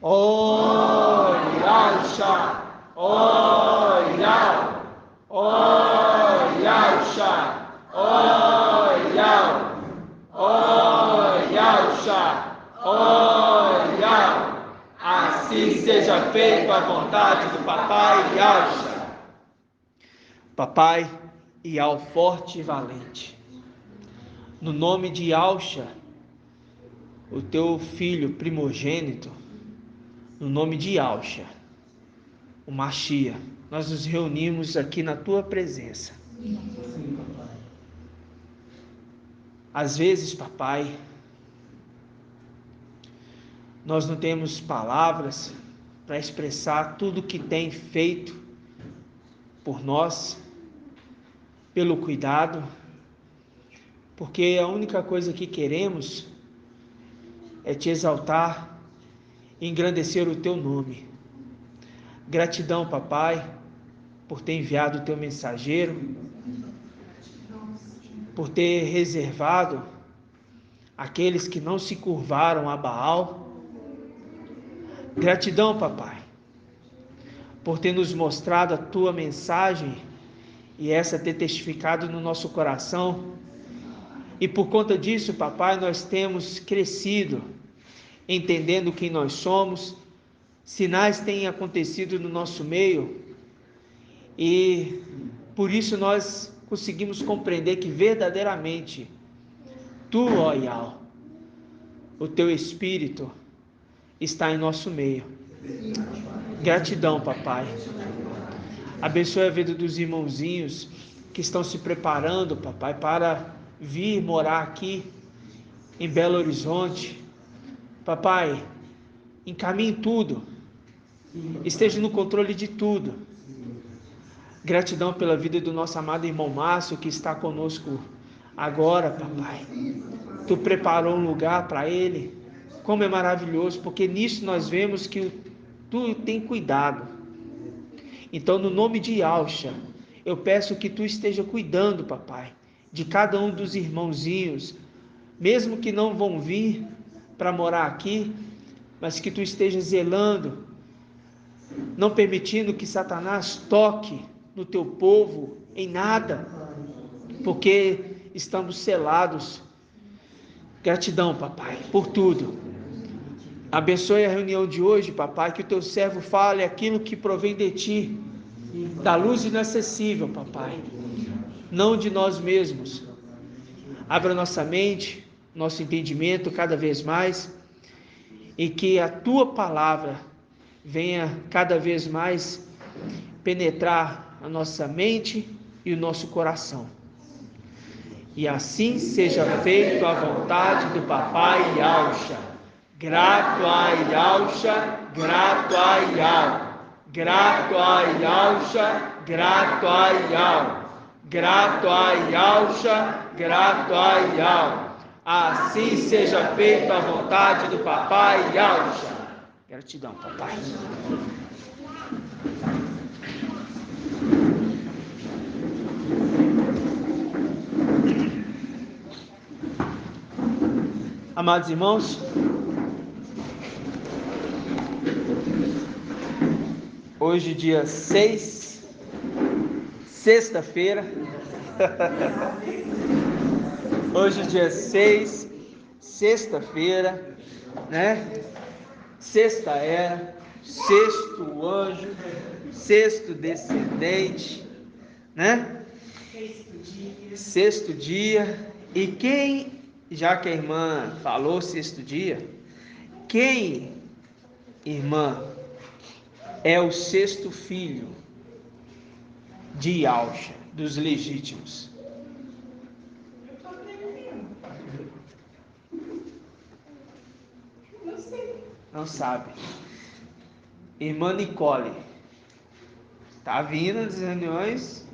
Oyalcha, Oyal, Oyalcha, Oyal, Oyalcha, Oyal. Assim seja feita a vontade do Papai Yalcha. Papai Ial forte e valente, no nome de Yalcha, o teu filho primogênito, no nome de Yalcha, o Machia, nós nos reunimos aqui na tua presença. Às vezes, papai, nós não temos palavras para expressar tudo que tem feito por nós, pelo cuidado, porque a única coisa que queremos é te exaltar e engrandecer o teu nome. Gratidão, papai, por ter enviado o teu mensageiro, por ter reservado aqueles que não se curvaram a Baal. Gratidão, papai, por ter nos mostrado a tua mensagem e essa ter testificado no nosso coração. E por conta disso, papai, nós temos crescido, entendendo quem nós somos. Sinais têm acontecido no nosso meio e por isso nós conseguimos compreender que verdadeiramente tu, ó Ial, o teu Espírito está em nosso meio. Gratidão, papai. Abençoe a vida dos irmãozinhos que estão se preparando, papai, para vir morar aqui em Belo Horizonte. Papai, encaminhe tudo, esteja no controle de tudo. Gratidão pela vida do nosso amado irmão Márcio, que está conosco agora, papai. Tu preparou um lugar para ele, como é maravilhoso, porque nisso nós vemos que tu tem cuidado. Então, no nome de Yalcha, eu peço que tu esteja cuidando, papai, de cada um dos irmãozinhos, mesmo que não vão vir para morar aqui, mas que tu esteja zelando, não permitindo que Satanás toque no teu povo em nada, porque estamos selados. Gratidão, papai, por tudo. Abençoe a reunião de hoje, papai, que o teu servo fale aquilo que provém de ti, da luz inacessível, papai, não de nós mesmos. Abra nossa mente, nosso entendimento cada vez mais, e que a tua palavra venha cada vez mais penetrar a nossa mente e o nosso coração. E assim seja feito a vontade do Papai Yalcha. Grato a Yalcha, grato a Yal. Grato a Yalcha, grato a Yal. Grato a Yalcha, grato a Yal. Assim seja feita a vontade do Papai Yalcha. Gratidão, papai. Amados irmãos, hoje dia 6, sexta-feira, hoje dia 6, sexta-feira, né? Sexta era, sexto anjo, sexto descendente, né? Sexto dia. E quem, já que a irmã falou sexto dia, quem, irmã, é o sexto filho de Yalcha, dos legítimos? Não sabe. Irmã Nicole, tá vindo nas reuniões,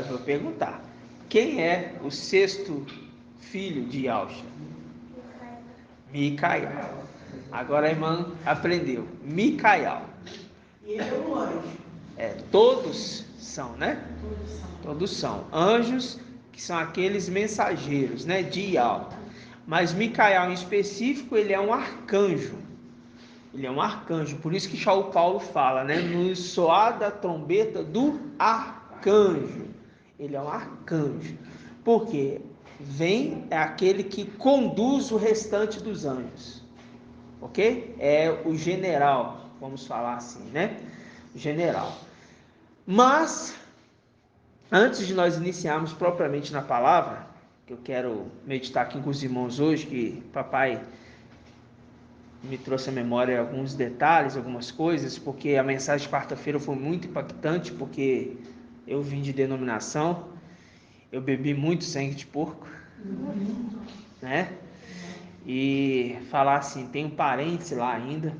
vou perguntar. Quem é o sexto filho de Yalcha? Micael. Agora a irmã aprendeu. Micael. E ele é um anjo. Todos são, né? Todos são. Anjos, que são aqueles mensageiros, né? De Yal. Mas Micael em específico, ele é um arcanjo. Ele é um arcanjo. Por isso que o Paulo fala, né? No soar da trombeta do arcanjo. Ele é um arcanjo. Por quê? Vem é aquele que conduz o restante dos anjos. Ok? É o general, vamos falar assim, né? O general. Mas, antes de nós iniciarmos propriamente na palavra, que eu quero meditar aqui com os irmãos hoje, que papai me trouxe à memória alguns detalhes, algumas coisas, porque a mensagem de quarta-feira foi muito impactante, porque eu vim de denominação, eu bebi muito sangue de porco, né? E falar assim, tenho parentes lá ainda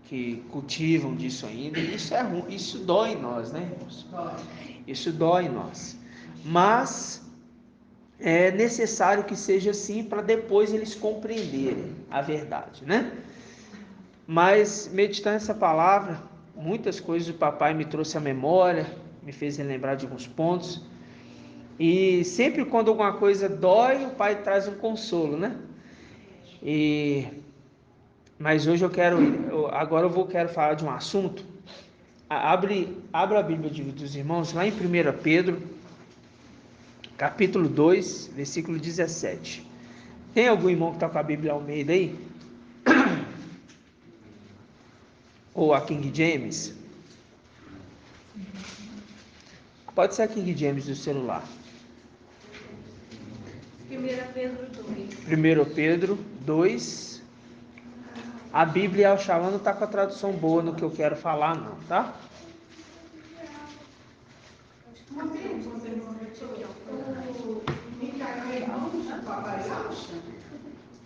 que cultivam disso ainda, e isso é ruim, isso dói em nós, né, irmãos? Isso dói em nós. Mas é necessário que seja assim para depois eles compreenderem a verdade, né? Mas meditando essa palavra, muitas coisas o papai me trouxe à memória, me fez relembrar de alguns pontos. E sempre quando alguma coisa dói, o pai traz um consolo, né? Mas hoje agora eu quero falar de um assunto. Abre a Bíblia dos irmãos lá em 1 Pedro, capítulo 2, versículo 17. Tem algum irmão que está com a Bíblia ao meio aí? Ou a King James? Pode ser a King James do celular. 1 Pedro 2. 1 Pedro 2. A Bíblia Al Shalom não está com a tradução boa no que eu quero falar, não, tá?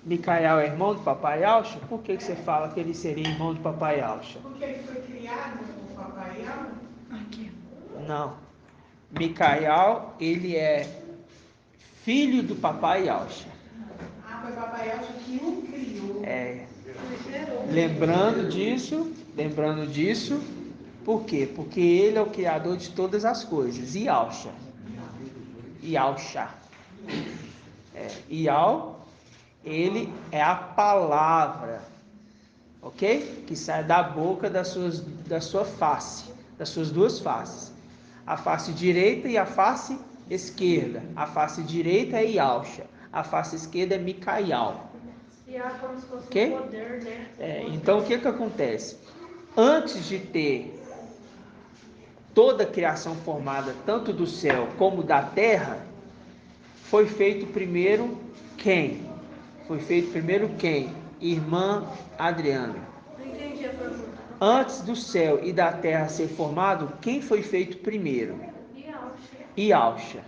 Micael é irmão do papai Alcha? Por que você fala que ele seria irmão do papai Alcha? Porque ele foi criado com o papai Aqui. Não. Micael, ele é filho do papai Alcha. Ah, foi o papai Alcha que o criou. Lembrando disso, por quê? Porque ele é o criador de todas as coisas. E Alcha. Ial, ele é a palavra, ok? Que sai da boca da sua face, das suas duas faces. A face direita e a face esquerda. A face direita é Ialcha, a face esquerda é Micaial. E há como se fosse Ok? um poder, né? Então o que acontece? Antes de ter toda a criação formada, tanto do céu como da terra, foi feito primeiro quem? Irmã Adriana. Não entendi a pergunta. Antes do céu e da terra ser formado, quem foi feito primeiro? E Ialcha.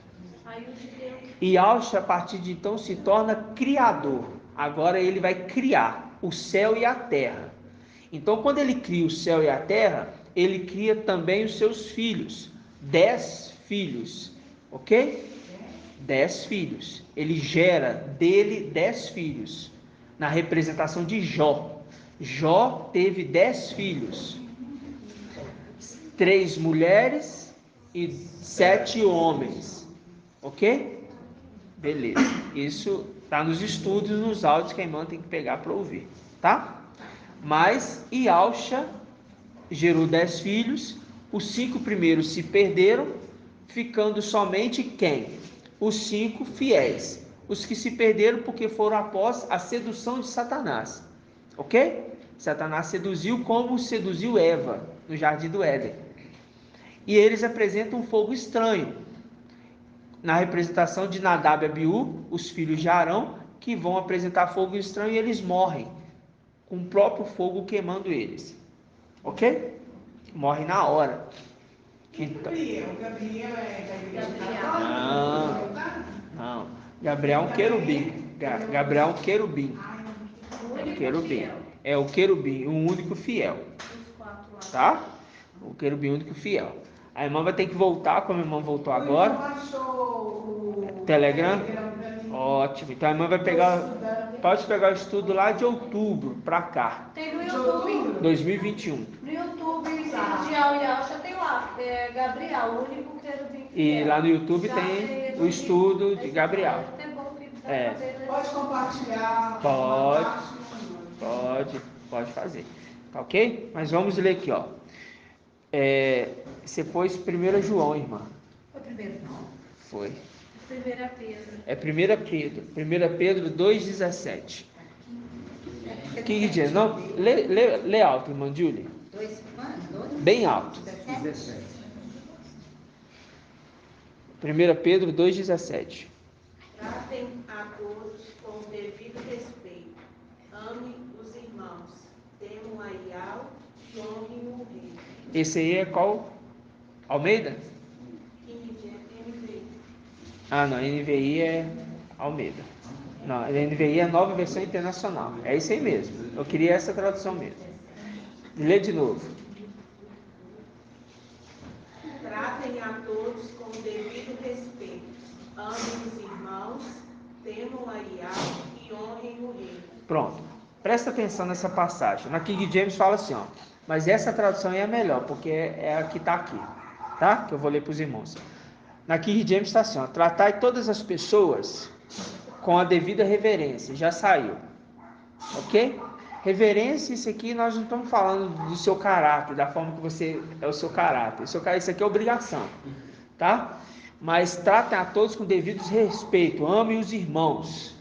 aí o de Deus. Ialcha, a partir de então, se torna criador. Agora ele vai criar o céu e a terra. Então, quando ele cria o céu e a terra, ele cria também os seus filhos. 10 filhos. Ok? 10 filhos. Ele gera dele 10 filhos. Na representação de Jó. Jó teve 10 filhos. 3 mulheres e 7 homens. Ok? Beleza. Isso está nos estudos, nos áudios que a irmã tem que pegar para ouvir. Tá? Mas Ialcha gerou 10 filhos. Os 5 primeiros se perderam, ficando somente quem? Os 5 fiéis. Os que se perderam porque foram após a sedução de Satanás. Ok? Satanás seduziu como seduziu Eva no jardim do Éden. E eles apresentam um fogo estranho. Na representação de Nadab e Abiú, os filhos de Arão, que vão apresentar fogo estranho e eles morrem, com o próprio fogo queimando eles. Ok? Morrem na hora. Então, Gabriel é não. Gabriel é um querubim. Gabriel é um querubim. É o querubim, o único fiel. Tá? O querubim único fiel. A irmã vai ter que voltar, como a irmã voltou agora. Telegram? Ótimo. Então a irmã vai pegar. Pode pegar o estudo lá de outubro pra cá. Tem no YouTube. 2021. No YouTube, Filhos de Al e Alcha tem lá. É Gabriel, o único querubim fiel. E lá no YouTube tem o estudo de Gabriel. É bom que É. Pode compartilhar. Pode. Pode fazer. Tá ok? Mas vamos ler aqui, ó. Você pôs 1 João, irmã. Foi primeiro, não? Foi. 1 Pedro. É 1 Pedro. 1 Pedro 2,17. Que James? Não, lê alto, irmã Julie. 2, Bem alto. 17. 1 Pedro 2,17. Tratem a todos com o devido respeito. Ame os irmãos. Temam a Iau e honrem o rei. Esse aí é qual? Almeida? NVI. Ah, não. NVI é Almeida. Não, NVI é a Nova Versão Internacional. É isso aí mesmo. Eu queria essa tradução mesmo. Lê de novo. Tratem a todos com o devido respeito. Amem os irmãos. Temam a Iau e honrem o rei. Pronto. Presta atenção nessa passagem. Na King James fala assim, ó. Mas essa tradução é a melhor, porque é a que está aqui. Tá? Que eu vou ler para os irmãos. Na King James está assim, ó. Tratai todas as pessoas com a devida reverência. Já saiu. Ok? Reverência, isso aqui nós não estamos falando do seu caráter, da forma que você é o seu caráter. Isso aqui é obrigação. Tá? Mas tratem a todos com devido respeito. Amem os irmãos.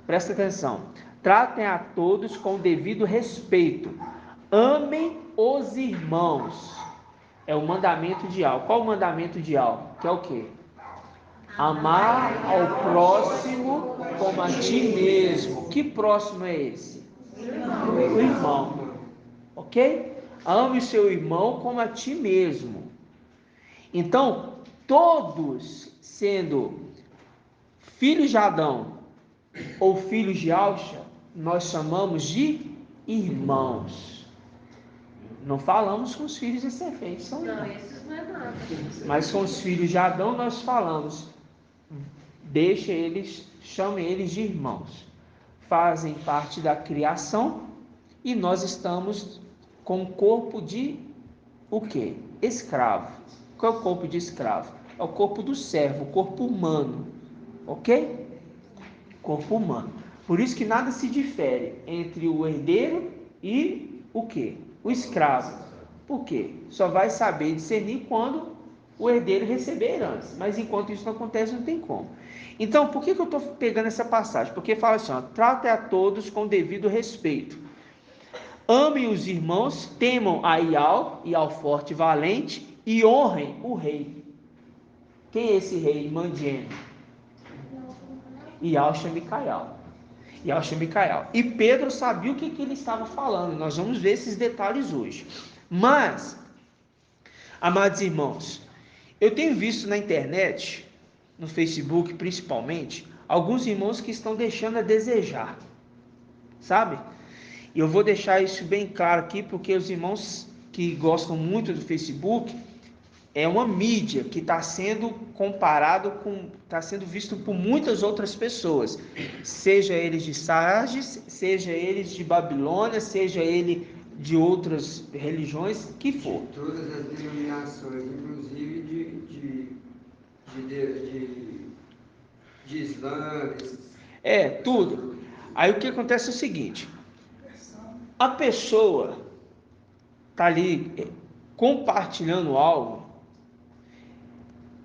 Presta atenção. Tratem a todos com devido respeito. Amem os irmãos. É o mandamento de algo. Qual o mandamento de algo? Que é o quê? Amar ao próximo como a ti mesmo. Que próximo é esse? O irmão. Ok? Ame o seu irmão como a ti mesmo. Então, todos sendo filhos de Adão ou filhos de Auxa, nós chamamos de irmãos. Não falamos com os filhos de Sefém, são Não, irmãos. esses não é nada. Mas com os filhos de Adão nós falamos. Chame eles de irmãos. Fazem parte da criação e nós estamos com o corpo de o quê? Escravo. Qual é o corpo de escravo? É o corpo do servo, o corpo humano. Ok? Corpo humano. Por isso que nada se difere entre o herdeiro e o quê? O escravo. Por quê? Só vai saber discernir quando o herdeiro receber a herança. Mas enquanto isso não acontece, não tem como. Então, por que eu estou pegando essa passagem? Porque fala assim, ó, trate a todos com devido respeito. Amem os irmãos, temam a Iau forte e valente, e honrem o rei. Quem é esse rei? Mandiene. Iau Micael. E Pedro sabia o que ele estava falando. Nós vamos ver esses detalhes hoje. Mas, amados irmãos, eu tenho visto na internet, no Facebook principalmente, alguns irmãos que estão deixando a desejar. Sabe? E eu vou deixar isso bem claro aqui, porque os irmãos que gostam muito do Facebook, é uma mídia que está sendo está sendo visto por muitas outras pessoas, seja eles de Sardes, seja eles de Babilônia, seja ele de outras religiões, que for. Todas as denominações, inclusive de Islã. Tudo. Aí o que acontece é o seguinte, a pessoa está ali compartilhando algo,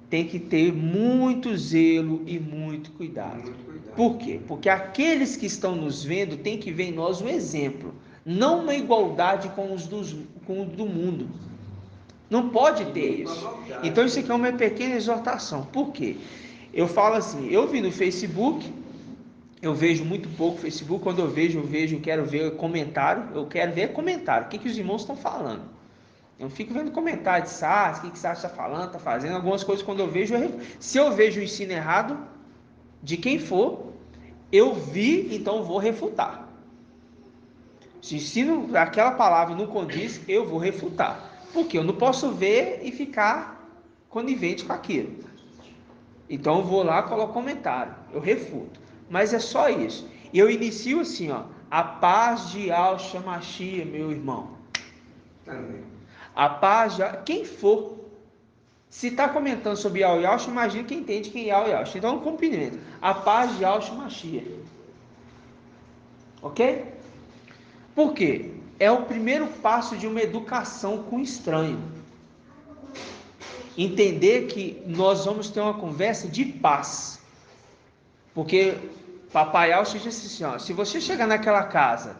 tem que ter muito zelo e muito cuidado. Por quê? Porque aqueles que estão nos vendo têm que ver em nós um exemplo, não uma igualdade com os do mundo. Não pode ter isso. Então isso aqui é uma pequena exortação. Por quê? Eu falo assim, eu vi no Facebook, eu vejo muito pouco Facebook, quando eu quero ver comentário, o que os irmãos estão falando. Eu fico vendo comentário de Sars, o que Sars está falando, está fazendo, algumas coisas quando eu vejo, se eu vejo o ensino errado, de quem for, eu vi, então vou refutar. Se o ensino, aquela palavra não condiz, eu vou refutar. Porque eu não posso ver e ficar conivente com aquilo. Então eu vou lá, coloco comentário, eu refuto. Mas é só isso. E eu inicio assim, ó, a paz de Al-Shamashia, meu irmão. Também. A paz de quem for. Se está comentando sobre Al-Yash, imagina quem entende quem é Al-Yash. Então, um cumprimento. A paz de Al-Shemashia. Ok? Por quê? É o primeiro passo de uma educação com o estranho. Entender que nós vamos ter uma conversa de paz. Porque Papai Alce disse assim, ó, se você chegar naquela casa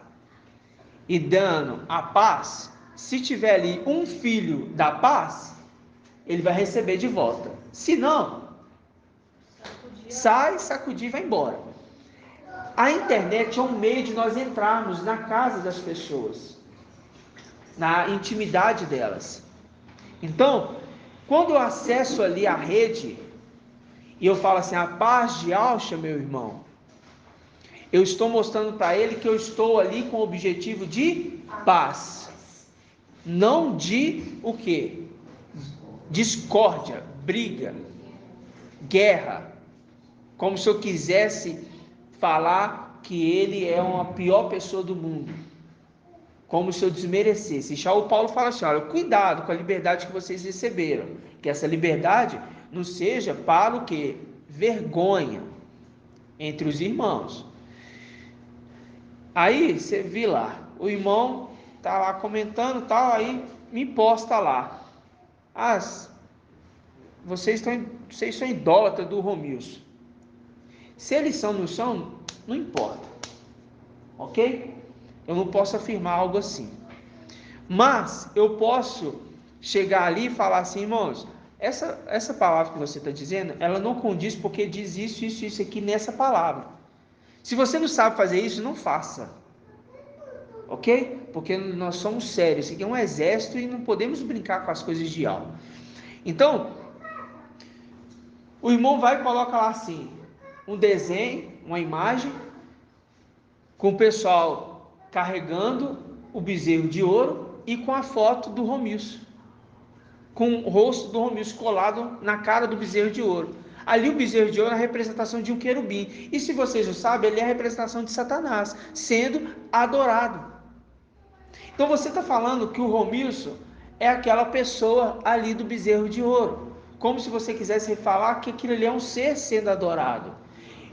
e dando a paz, se tiver ali um filho da paz, ele vai receber de volta. Se não, sai, sacudir e vai embora. A internet é um meio de nós entrarmos na casa das pessoas, na intimidade delas. Então, quando eu acesso ali a rede, e eu falo assim, a paz de Alcha, meu irmão, eu estou mostrando para ele que eu estou ali com o objetivo de paz. Não de o quê? Discórdia, briga, guerra. Como se eu quisesse falar que ele é uma pior pessoa do mundo. Como se eu desmerecesse. Já o Paulo fala assim, olha, cuidado com a liberdade que vocês receberam. Que essa liberdade não seja para o quê? Vergonha entre os irmãos. Aí, você vê lá, o irmão tá lá comentando tal, aí me posta lá. Vocês são idólatras do Romilson. Se eles são, não são, não importa. Ok? Eu não posso afirmar algo assim. Mas eu posso chegar ali e falar assim, irmãos, essa palavra que você está dizendo, ela não condiz porque diz isso aqui nessa palavra. Se você não sabe fazer isso, não faça. Ok? Porque nós somos sérios. Isso aqui é um exército e não podemos brincar com as coisas de alma. Então, o irmão vai e coloca lá assim, um desenho, uma imagem, com o pessoal carregando o bezerro de ouro e com a foto do Romilson, com o rosto do Romilson colado na cara do bezerro de ouro. Ali o bezerro de ouro é a representação de um querubim. E se vocês não sabem, ele é a representação de Satanás, sendo adorado. Então você está falando que o Romilson é aquela pessoa ali do bezerro de ouro. Como se você quisesse falar que aquilo ali é um ser sendo adorado.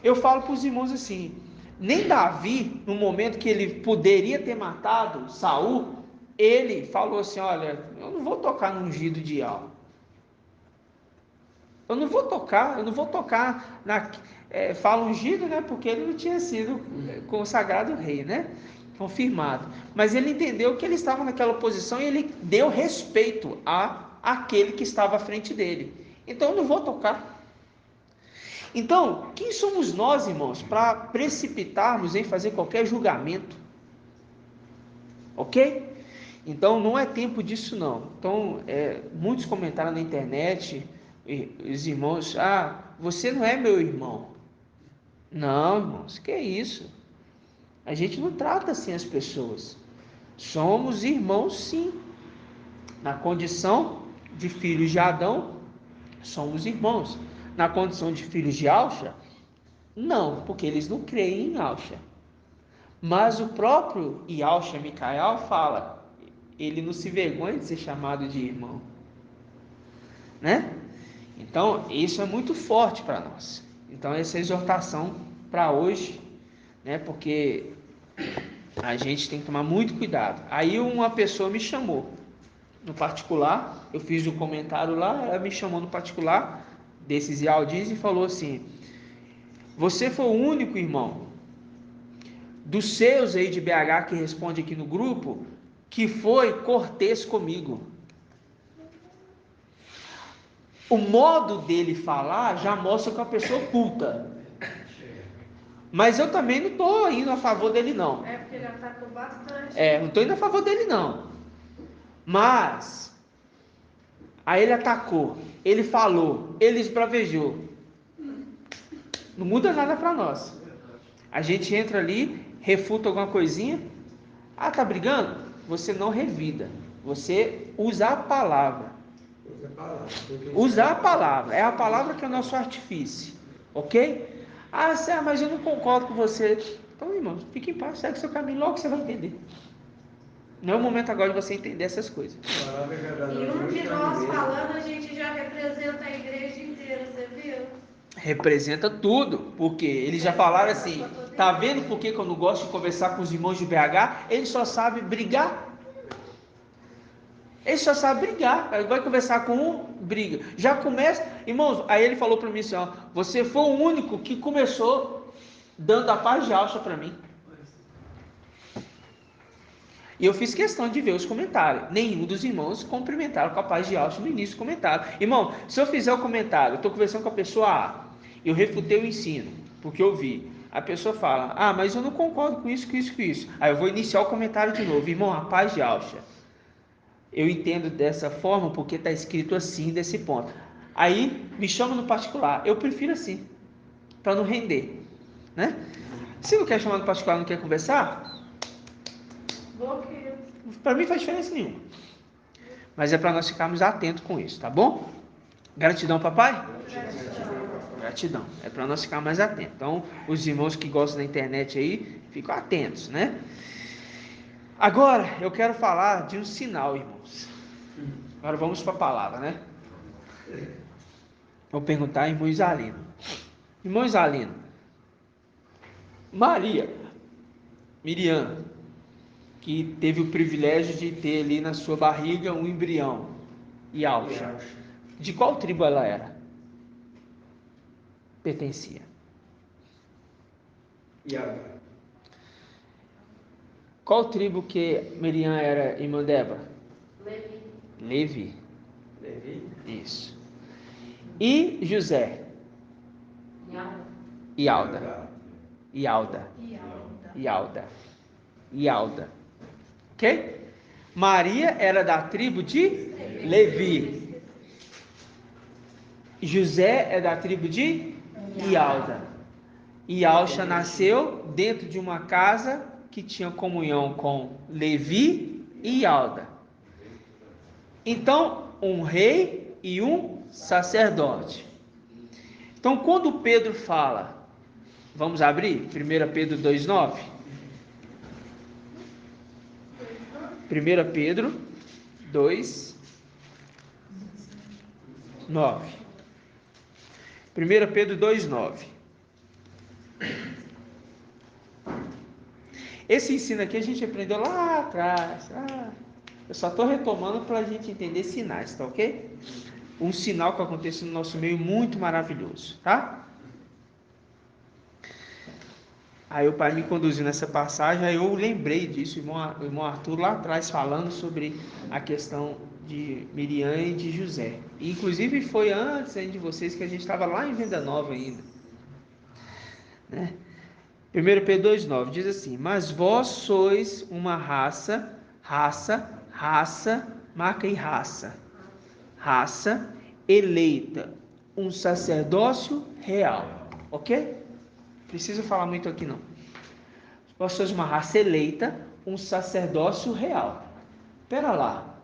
Eu falo para os irmãos assim, nem Davi, no momento que ele poderia ter matado Saul, ele falou assim, olha, eu não vou tocar no ungido de alma. Eu não vou tocar fala ungido, né? Porque ele não tinha sido consagrado rei, né? Confirmado. Mas ele entendeu que ele estava naquela posição e ele deu respeito àquele que estava à frente dele. Então eu não vou tocar. Então, quem somos nós, irmãos, para precipitarmos em fazer qualquer julgamento? Ok? Então não é tempo disso não. Então, muitos comentaram na internet, os irmãos, você não é meu irmão. Não, irmãos, que é isso? A gente não trata assim as pessoas. Somos irmãos sim. Na condição de filhos de Adão, somos irmãos. Na condição de filhos de Alcha, não, porque eles não creem em Alcha. Mas o próprio Yalcha Micael fala, ele não se vergonha de ser chamado de irmão. Né? Então, isso é muito forte para nós. Então, essa é a exortação para hoje, né? Porque a gente tem que tomar muito cuidado. Aí uma pessoa me chamou no particular, eu fiz um comentário lá, ela me chamou no particular, desses Yaldins, e falou assim, você foi o único, irmão, dos seus aí de BH que responde aqui no grupo, que foi cortês comigo. O modo dele falar já mostra que é uma pessoa culta. Mas eu também não estou indo a favor dele não. É porque ele atacou bastante. Não estou indo a favor dele não. Mas aí ele atacou, ele falou, ele esbravejou. Não muda nada para nós. A gente entra ali, refuta alguma coisinha. Tá brigando? Você não revida. Você usa a palavra. Usar a palavra. É a palavra que é o nosso artifício. Ok? Mas eu não concordo com você. Então, irmão, fique em paz, segue seu caminho, logo você vai entender. Não é o momento agora de você entender essas coisas. E um de nós falando, a gente já representa a igreja inteira, você viu? Representa tudo, porque eles já falaram assim, Tá vendo por que eu não gosto de conversar com os irmãos de BH? Eles só sabem brigar. Ele só sabe brigar. Ele vai conversar com um, briga. Já começa, irmãos. Aí ele falou para mim assim: ó, você foi o único que começou dando a paz de alça para mim. E eu fiz questão de ver os comentários. Nenhum dos irmãos cumprimentaram com a paz de alça no início do comentário. Irmão, se eu fizer o comentário, eu estou conversando com a pessoa A, eu refutei o ensino, porque eu vi. A pessoa fala: ah, mas eu não concordo com isso, com isso, com isso. Aí eu vou iniciar o comentário de novo. Irmão, a paz de alça. Eu entendo dessa forma porque está escrito assim, desse ponto. Aí me chama no particular. Eu prefiro assim, para não render, né? Se não quer chamar no particular, não quer conversar, para mim faz diferença nenhuma. Mas é para nós ficarmos atentos com isso, tá bom? Gratidão, papai? Gratidão. É para nós ficar mais atentos. Então, os irmãos que gostam da internet aí, ficam atentos, né? Agora, eu quero falar de um sinal, irmãos. Agora vamos para a palavra, né? Vou perguntar ao irmão Isalino. Irmão Isalino, Miriam, que teve o privilégio de ter ali na sua barriga um embrião, Yalcha. De qual tribo ela era? Pertencia. Yalcha. Qual tribo que Miriam era, irmã Débora? Levi. Levi? Isso. E José? Ialda. Ok? Maria era da tribo de Levi. José é da tribo de Ialda. Ialcha nasceu dentro de uma casa que tinha comunhão com Levi e Ialda. Então, um rei e um sacerdote. Então, quando Pedro fala, vamos abrir 1 Pedro 2,9? 1 Pedro 2, 9. 1 Pedro 2, 9. Esse ensino aqui a gente aprendeu lá atrás. Eu só estou retomando para a gente entender sinais, tá ok? Um sinal que acontece no nosso meio muito maravilhoso, tá? Aí o pai me conduziu nessa passagem, aí eu lembrei disso, o irmão Arthur lá atrás falando sobre a questão de Miriam e de José. E, inclusive foi antes de vocês que a gente estava lá em Venda Nova ainda, né? 1 Pedro 2,9 diz assim: mas vós sois uma raça, marca aí raça eleita, um sacerdócio real, ok? Preciso falar muito aqui não. Vós sois uma raça eleita, um sacerdócio real. Pera lá.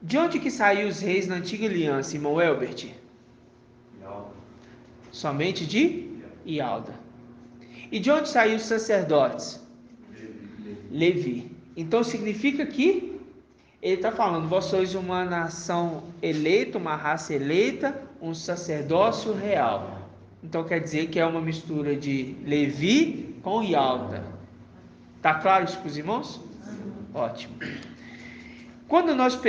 De onde que saíram os reis na antiga aliança, irmão Elbert? Somente de Ialda. E de onde saíram os sacerdotes? Levi. Então significa que ele está falando, vós sois uma nação eleita, uma raça eleita, um sacerdócio real. Então quer dizer que é uma mistura de Levi com Ialda. Está claro isso para os irmãos? Ótimo. Quando nós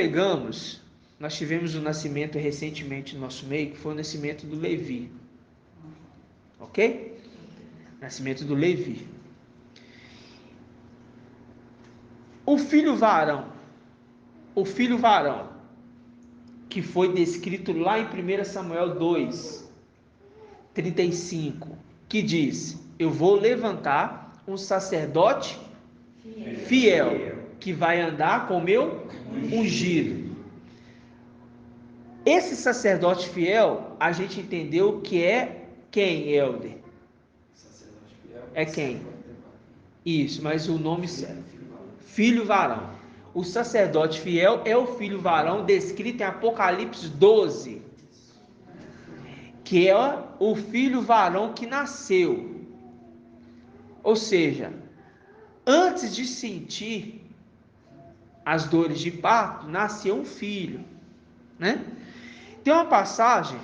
tivemos um nascimento recentemente no nosso meio, que foi o nascimento do Levi. Ok? Nascimento do Levi. O filho varão, que foi descrito lá em 1 Samuel 2, 35, que diz: eu vou levantar um sacerdote fiel, que vai andar com o meu ungido. Esse sacerdote fiel, a gente entendeu que é quem, Helder? É quem? Isso, mas o nome certo. Filho varão. O sacerdote fiel é o filho varão descrito em Apocalipse 12, que é o filho varão que nasceu. Ou seja, antes de sentir as dores de parto, nasceu um filho, né? Tem uma passagem,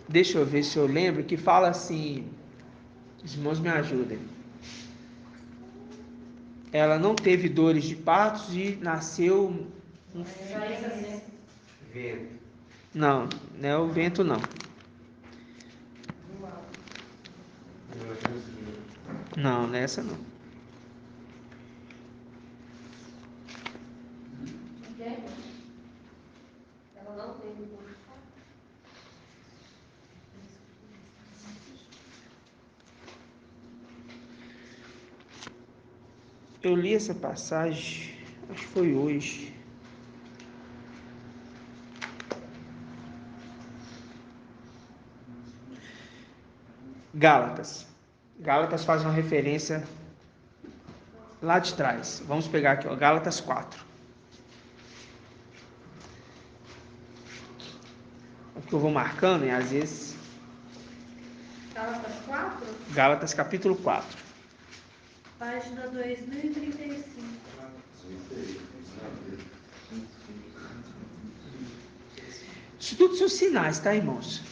deixa eu ver se eu lembro, que fala assim, Os irmãos me ajudem. Ela não teve dores de partos e nasceu um filho. Vento. Não, não é o vento não. Não, nessa não. Ela não teve dor de parto. Eu li essa passagem, acho que foi hoje. Gálatas. Gálatas faz uma referência lá de trás. Vamos pegar aqui, ó, Gálatas 4. É porque eu vou marcando e às vezes. Gálatas 4, Gálatas capítulo 4. página 2035. Isso tudo são sinais, tá, irmãos?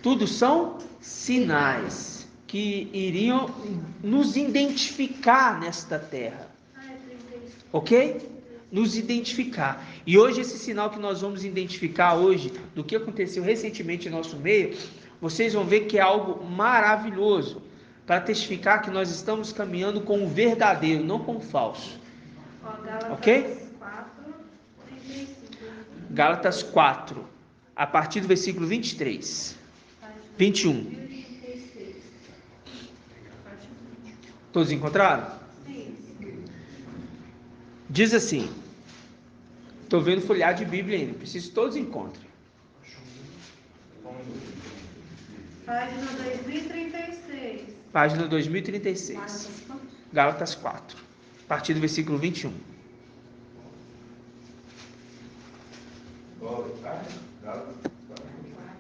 Tudo são sinais que iriam nos identificar nesta terra. Ah, é 35. Ok? Nos identificar. E hoje esse sinal que nós vamos identificar hoje, do que aconteceu recentemente em nosso meio, vocês vão ver que é algo maravilhoso, para testificar que nós estamos caminhando com o verdadeiro, não com o falso. Ó, Gálatas Ok? 4, 35. Gálatas 4, a partir do versículo 23. Página 21. 2036. Todos encontraram? Sim. Diz assim, estou vendo folhear de Bíblia ainda, preciso que todos encontrem. Página 2036. Página 2036. Gálatas 4, a partir do versículo 21.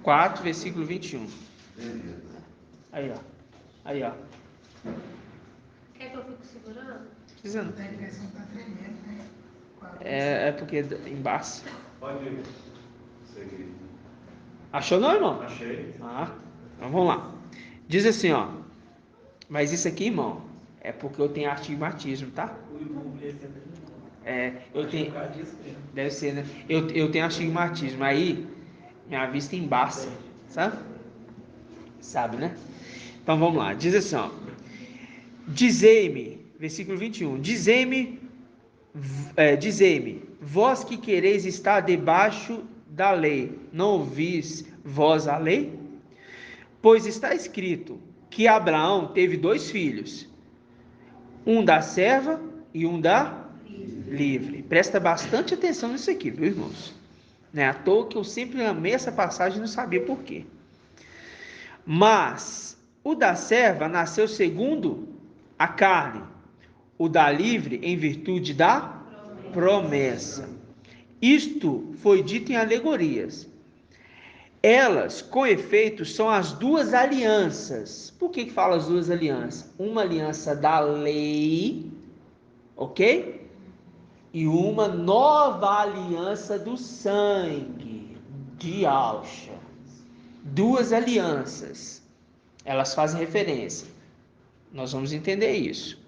4, versículo 21. Aí, ó. Aí, ó. Quer que eu fique segurando? Dizendo. A impressão está tremendo, né? É porque embaixo. Pode seguir. Achou não, irmão? Achei. Então vamos lá. Diz assim, ó. Mas isso aqui, irmão, é porque eu tenho astigmatismo, tá? Eu tenho. Deve ser, né? Eu tenho astigmatismo. Aí, minha vista embaça, sabe? Sabe, né? Então vamos lá. Diz assim, ó. Dizei-me, versículo 21. Dizei-me, vós que quereis estar debaixo da lei, não ouvis vós a lei? Pois está escrito que Abraão teve 2 filhos, um da serva e um da livre. Presta bastante atenção nisso aqui, viu, irmãos? Não é à toa que eu sempre amei essa passagem e não sabia por quê. Mas o da serva nasceu segundo a carne, o da livre em virtude da promessa. Isto foi dito em alegorias. Elas, com efeito, são as 2 alianças. Por que fala as 2 alianças? Uma aliança da lei, ok? E uma nova aliança do sangue, de Alcha. 2 alianças. Elas fazem referência. Nós vamos entender isso.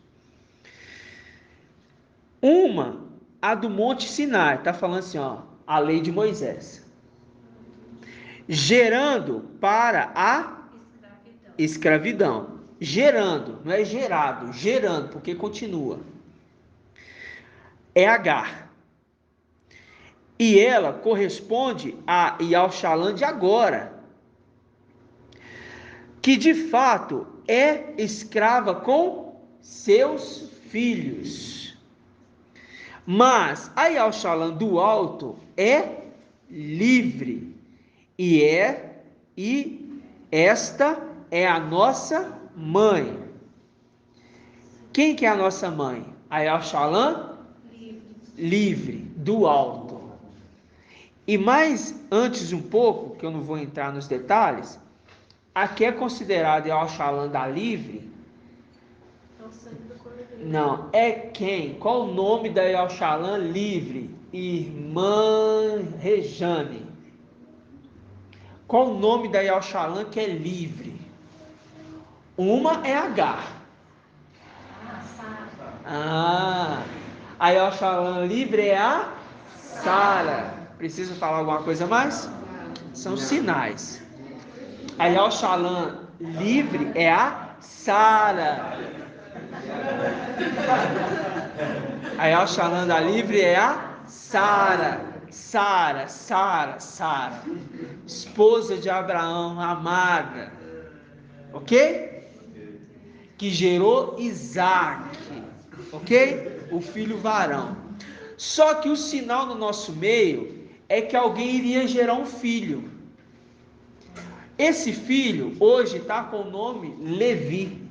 Uma, a do Monte Sinai, está falando assim, ó, a lei de Moisés. Gerando para a escravidão. Gerando, não é gerado, gerando, porque continua. É Agar. E ela corresponde a Yalxalã de agora, que de fato é escrava com seus filhos. Mas a Yalxalã do alto é livre. E esta é a nossa mãe. Quem que é a nossa mãe? A Yalxalã? Livre, do alto. E mais antes um pouco, que eu não vou entrar nos detalhes, a que é considerada Yalxalã da livre? Não, é quem? Qual o nome da Yalxalã livre? Irmã Rejane. Qual o nome da Yalxalã que é livre? Uma é Agar. Sara. A Yoshalã livre é a Sara. Preciso falar alguma coisa mais? São sinais. A Yoshalã livre é a Sara. A Yoshalã da livre é a Sara. Sara, esposa de Abraão, amada, ok? Que gerou Isaac, ok? O filho varão. Só que o sinal no nosso meio é que alguém iria gerar um filho. Esse filho hoje está com o nome Levi.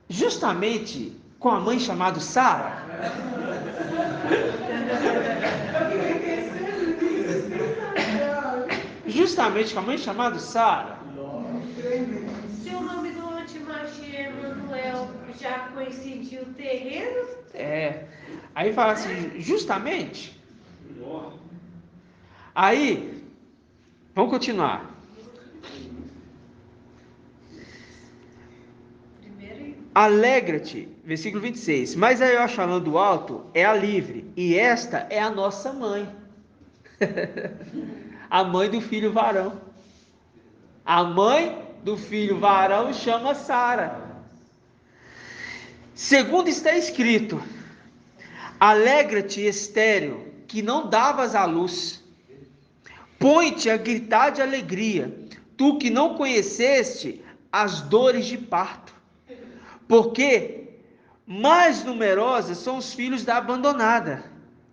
Justamente com a mãe chamada Sara. Justamente com a mãe chamada Sara. Se o nome do Antimachi é Emanuel, já coincidiu o terreno? Aí fala assim, justamente. Aí, vamos continuar. Alegra-te, versículo 26. Mas a Yoshalã do alto é a livre, e esta é a nossa mãe. A mãe do filho varão. A mãe do filho varão chama Sara. Segundo está escrito: alegra-te, estéril, que não davas à luz. Põe-te a gritar de alegria, tu que não conheceste as dores de parto. Porque mais numerosas são os filhos da abandonada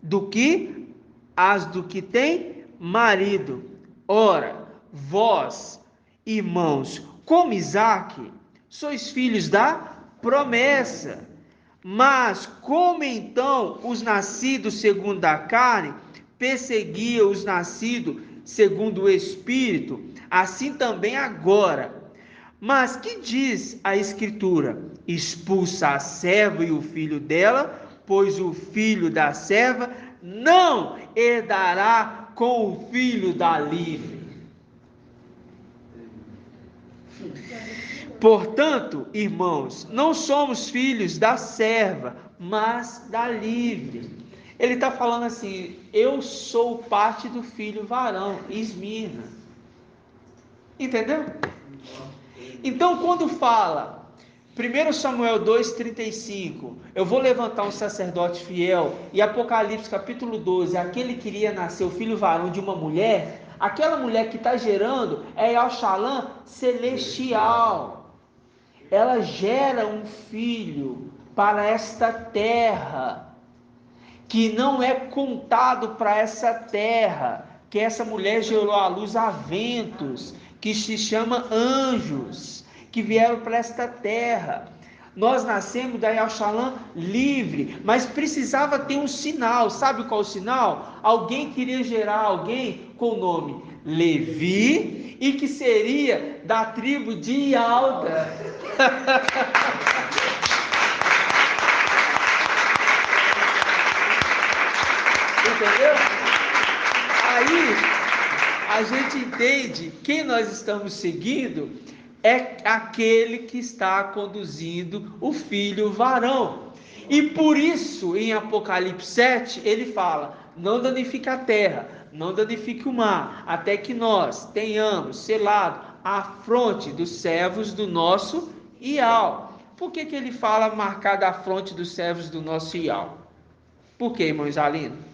do que as do que tem marido. Ora, vós, irmãos, como Isaque, sois filhos da promessa. Mas como então os nascidos segundo a carne perseguiam os nascidos segundo o Espírito, assim também agora. Mas que diz a Escritura? Expulsa a serva e o filho dela, pois o filho da serva não herdará com o filho da livre. Portanto, irmãos, não somos filhos da serva, mas da livre. Ele está falando assim, eu sou parte do filho varão, Esmina. Entendeu? Então, quando fala 1 Samuel 2,35, eu vou levantar um sacerdote fiel, e Apocalipse capítulo 12, aquele que iria nascer o filho varão de uma mulher, aquela mulher que está gerando é Yoshalã celestial. Ela gera um filho para esta terra, que não é contado para essa terra, que essa mulher gerou à luz a ventos, que se chama anjos, que vieram para esta terra. Nós nascemos da Yoshalã livre, mas precisava ter um sinal. Sabe qual o sinal? Alguém queria gerar alguém com o nome Levi e que seria da tribo de Alda. Entendeu? Aí a gente entende quem nós estamos seguindo é aquele que está conduzindo o filho varão. E por isso, em Apocalipse 7, ele fala: não danifique a terra, não danifique o mar, até que nós tenhamos selado a fronte dos servos do nosso Ial. Por que ele fala marcada a fronte dos servos do nosso Ial? Por que, irmão Isalino?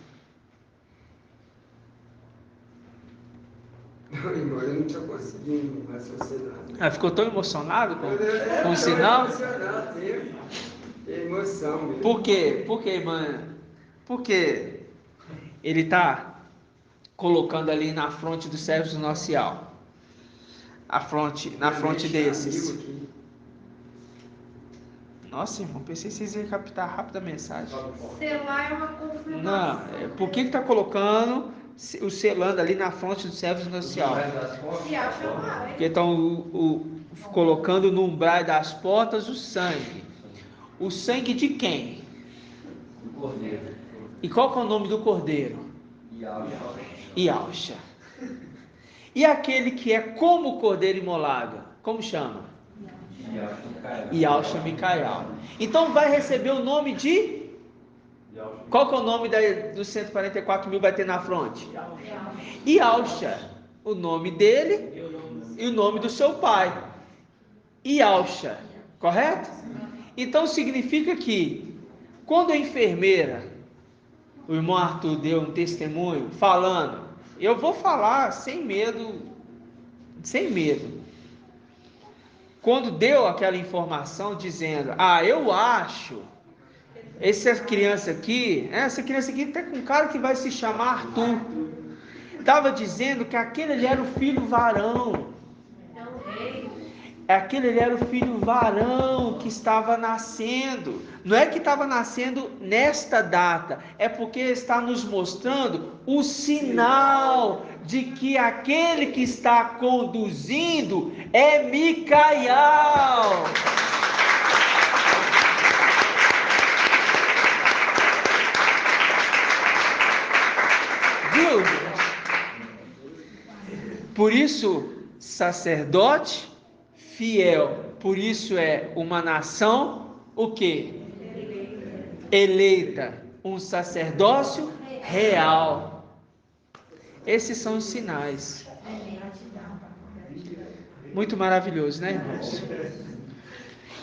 Irmão, eu não tinha conseguido raciocinar. Ficou tão emocionado com o sinal? É emoção mesmo. Por quê? Por quê, irmã? Porque ele está colocando ali na fronte dos servos do nosso Ial. Na fronte desses. Nossa, irmão, pensei que vocês iam captar rápido a mensagem. Selar é uma confirmação. Não, por que está colocando o selando ali na fronte dos servos do nosso Ial? Se acha mal, Porque estão colocando no umbral das portas o sangue. O sangue de quem? Do cordeiro. E qual que é o nome do cordeiro? Yalcha. Yalcha. E aquele que é como o cordeiro imolado, como chama? Yahshua Mikael. Então vai receber o nome de... Qual que é o nome dos 144 mil vai ter na fronte? Yahshua. O nome dele e o nome do seu pai. Yahshua. Correto? Então significa que quando a enfermeira, o irmão Arthur deu um testemunho falando, eu vou falar sem medo, quando deu aquela informação dizendo, eu acho, essa criança aqui está com um cara que vai se chamar Arthur, estava dizendo que aquele ali era o filho varão, aquele ali era o filho varão que estava nascendo. Não é que estava nascendo nesta data, é porque está nos mostrando o sinal de que aquele que está conduzindo é Micael. Viu? Por isso, sacerdote fiel, por isso é uma nação, o quê? Eleita, um sacerdócio real. Esses são os sinais. Muito maravilhoso, né, irmãos?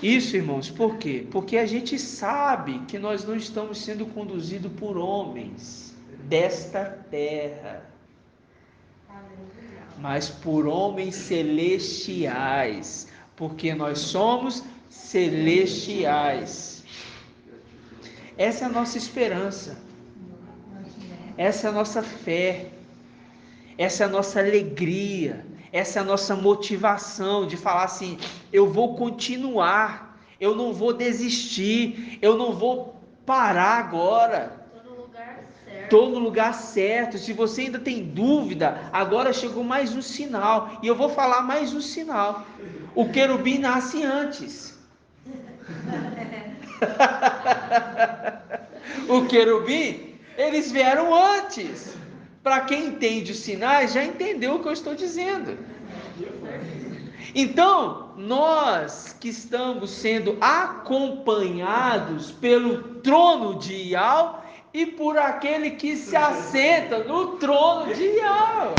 Isso, irmãos, por quê? Porque a gente sabe que nós não estamos sendo conduzidos por homens desta terra, mas por homens celestiais, porque nós somos celestiais. Essa é a nossa esperança, essa é a nossa fé, essa é a nossa alegria, essa é a nossa motivação de falar assim, eu vou continuar, eu não vou desistir, eu não vou parar agora. Estou no lugar certo. Se você ainda tem dúvida, agora chegou mais um sinal. E eu vou falar mais um sinal. O querubim nasce antes. O querubim, eles vieram antes. Para quem entende os sinais, já entendeu o que eu estou dizendo. Então, nós que estamos sendo acompanhados pelo trono de Yahweh, e por aquele que se assenta no trono de Yahweh.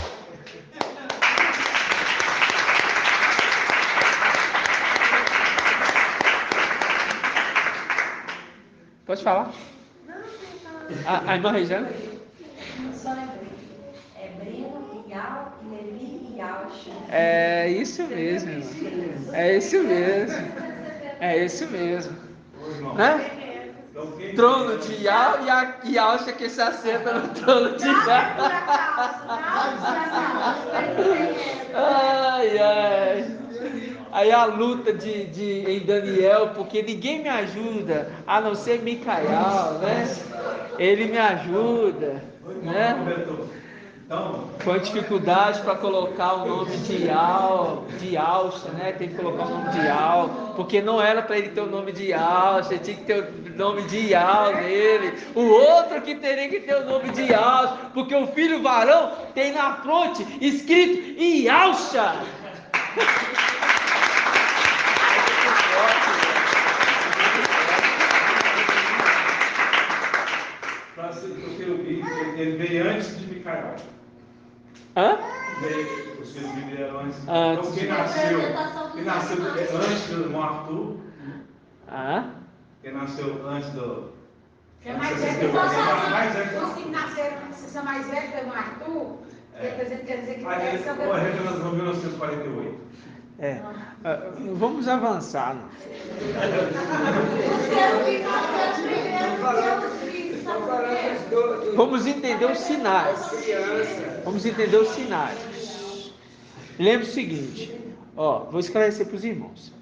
Pode falar? A irmã Regiane? Só lembrei. É Breno, Ial, Levi e Yahshua. É isso mesmo, irmão. É isso mesmo. É isso mesmo. Né? Trono de Yahweh e Yahshua que se assenta no trono de Yahweh. Ai, ai. Aí a luta em Daniel, porque ninguém me ajuda, a não ser Micael, né? Ele me ajuda, né? Com dificuldade para colocar o nome de Yahshua, né? Tem que colocar o nome de Yahweh, porque não era para ele ter o nome de Yahshua, tinha que ter o nome de Yahweh nele. O outro que teria que ter o nome de Yahshua, porque o filho varão tem na fronte escrito Yahshua. Ele veio antes de Micael. Hã? Os filhos vieram antes. Antes. Então quem nasceu antes do irmão Arthur? Quem nasceu antes do... É mais velho que os que nasceram são mais velhos que o Arthur. Quer dizer que Aí ele morreu em 1948. Vamos avançar. Vamos entender os sinais. Vamos entender os sinais. Lembre o seguinte, vou esclarecer para os irmãos.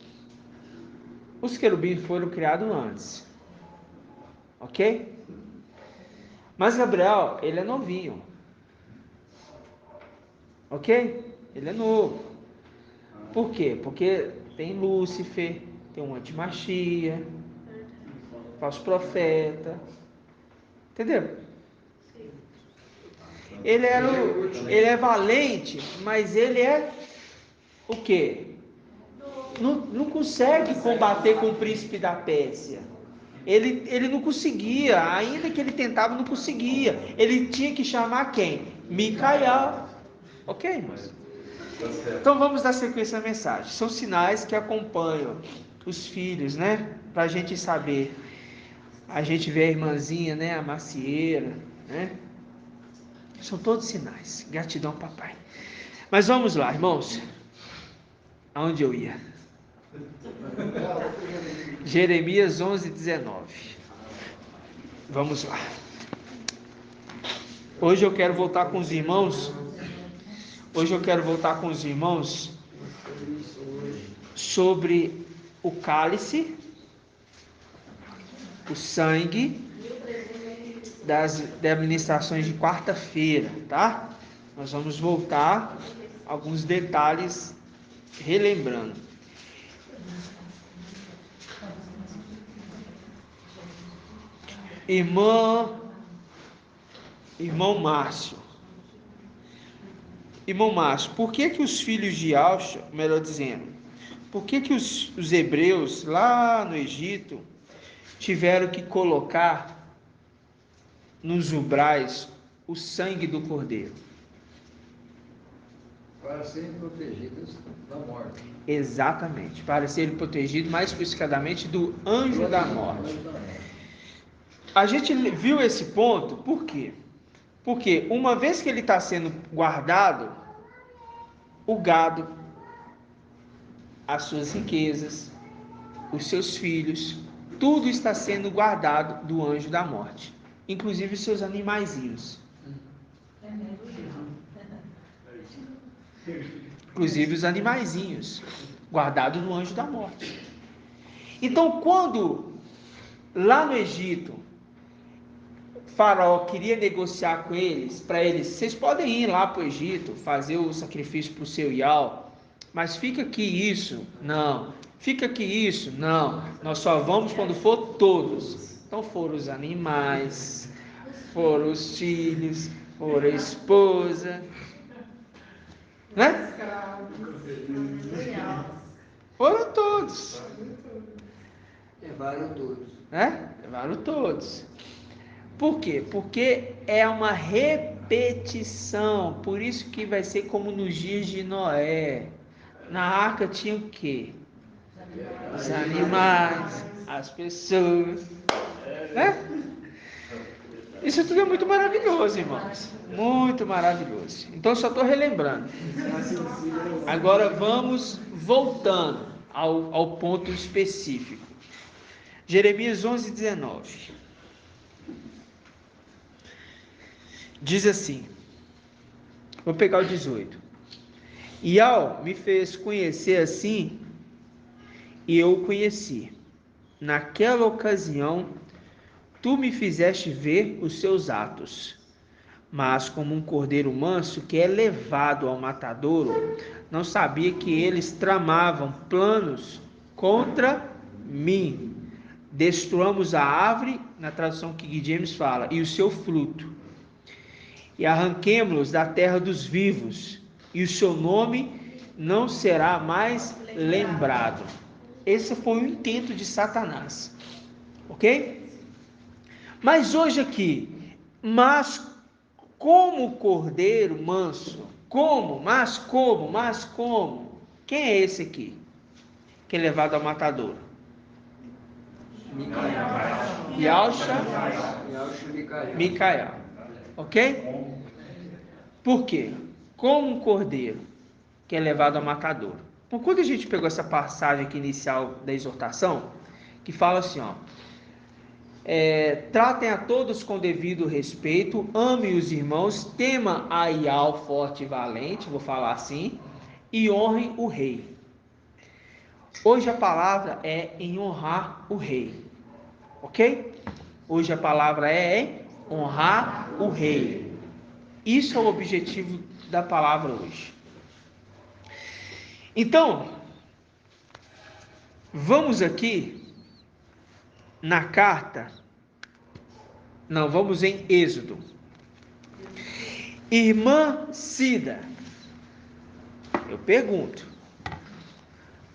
Os querubins foram criados antes, ok? Mas Gabriel, ele é novinho, ok? Ele é novo. Por quê? Porque tem Lúcifer, tem um antimachia, falso profeta, entendeu? ele é valente, mas ele é o quê? Não consegue combater com o príncipe da Pérsia. Ele não conseguia, ainda que ele tentava, não conseguia. Ele tinha que chamar quem? Micael. Ok, irmãos? Então vamos dar sequência à mensagem. São sinais que acompanham os filhos, né? Para a gente saber. A gente vê a irmãzinha, né? A macieira, né? São todos sinais. Gratidão, papai. Mas vamos lá, irmãos. Aonde eu ia? Jeremias 11:19. Vamos lá. Hoje eu quero voltar com os irmãos. Sobre o cálice, o sangue das administrações de quarta-feira, tá? Nós vamos voltar alguns detalhes relembrando. Irmão Márcio, por que os filhos de Alcha, melhor dizendo, por que os hebreus lá no Egito tiveram que colocar nos umbrais o sangue do cordeiro? Para serem protegidos da morte. Exatamente, para serem protegidos mais especificadamente do anjo da morte. A gente viu esse ponto, por quê? Porque uma vez que ele está sendo guardado, o gado, as suas riquezas, os seus filhos, tudo está sendo guardado do anjo da morte, inclusive os seus animaizinhos. Inclusive os animaizinhos, guardados no anjo da morte. Então, quando lá no Egito, Faraó queria negociar com eles, para eles, vocês podem ir lá para o Egito, fazer o sacrifício para o seu Ial, mas fica aqui isso, não, fica aqui isso, não, nós só vamos quando for todos. Então foram os animais, foram os filhos, foram a esposa, né? Foram todos. Levaram todos. Né? Levaram todos. Por quê? Porque é uma repetição. Por isso que vai ser como nos dias de Noé. Na arca tinha o quê? Os animais, as pessoas. Né? Isso tudo é muito maravilhoso, irmãos. Muito maravilhoso. Então, só estou relembrando. Agora vamos voltando ao ponto específico. Jeremias 11:19. Diz assim, vou pegar o 18. Ial me fez conhecer assim, e eu o conheci. Naquela ocasião, tu me fizeste ver os seus atos, mas como um cordeiro manso que é levado ao matadouro, não sabia que eles tramavam planos contra mim. Destruamos a árvore, na tradução que King James fala, e o seu fruto, e arranquemo-los da terra dos vivos, e o seu nome não será mais lembrado. Esse foi o intento de Satanás, ok? Mas hoje aqui, mas como cordeiro manso, mas como, quem é esse aqui, que é levado ao matadouro? Micael, ok? Por quê? Como um cordeiro que é levado ao matadouro. Então, quando a gente pegou essa passagem aqui inicial da exortação, que fala assim, ó, tratem a todos com devido respeito, ame os irmãos, tema a Ial forte e valente, vou falar assim, e honrem o rei. Hoje a palavra é em honrar o rei, ok? Hoje a palavra é em honrar o rei. Isso é o objetivo da palavra hoje. Então, vamos aqui na carta, vamos em Êxodo. Irmã Cida, eu pergunto,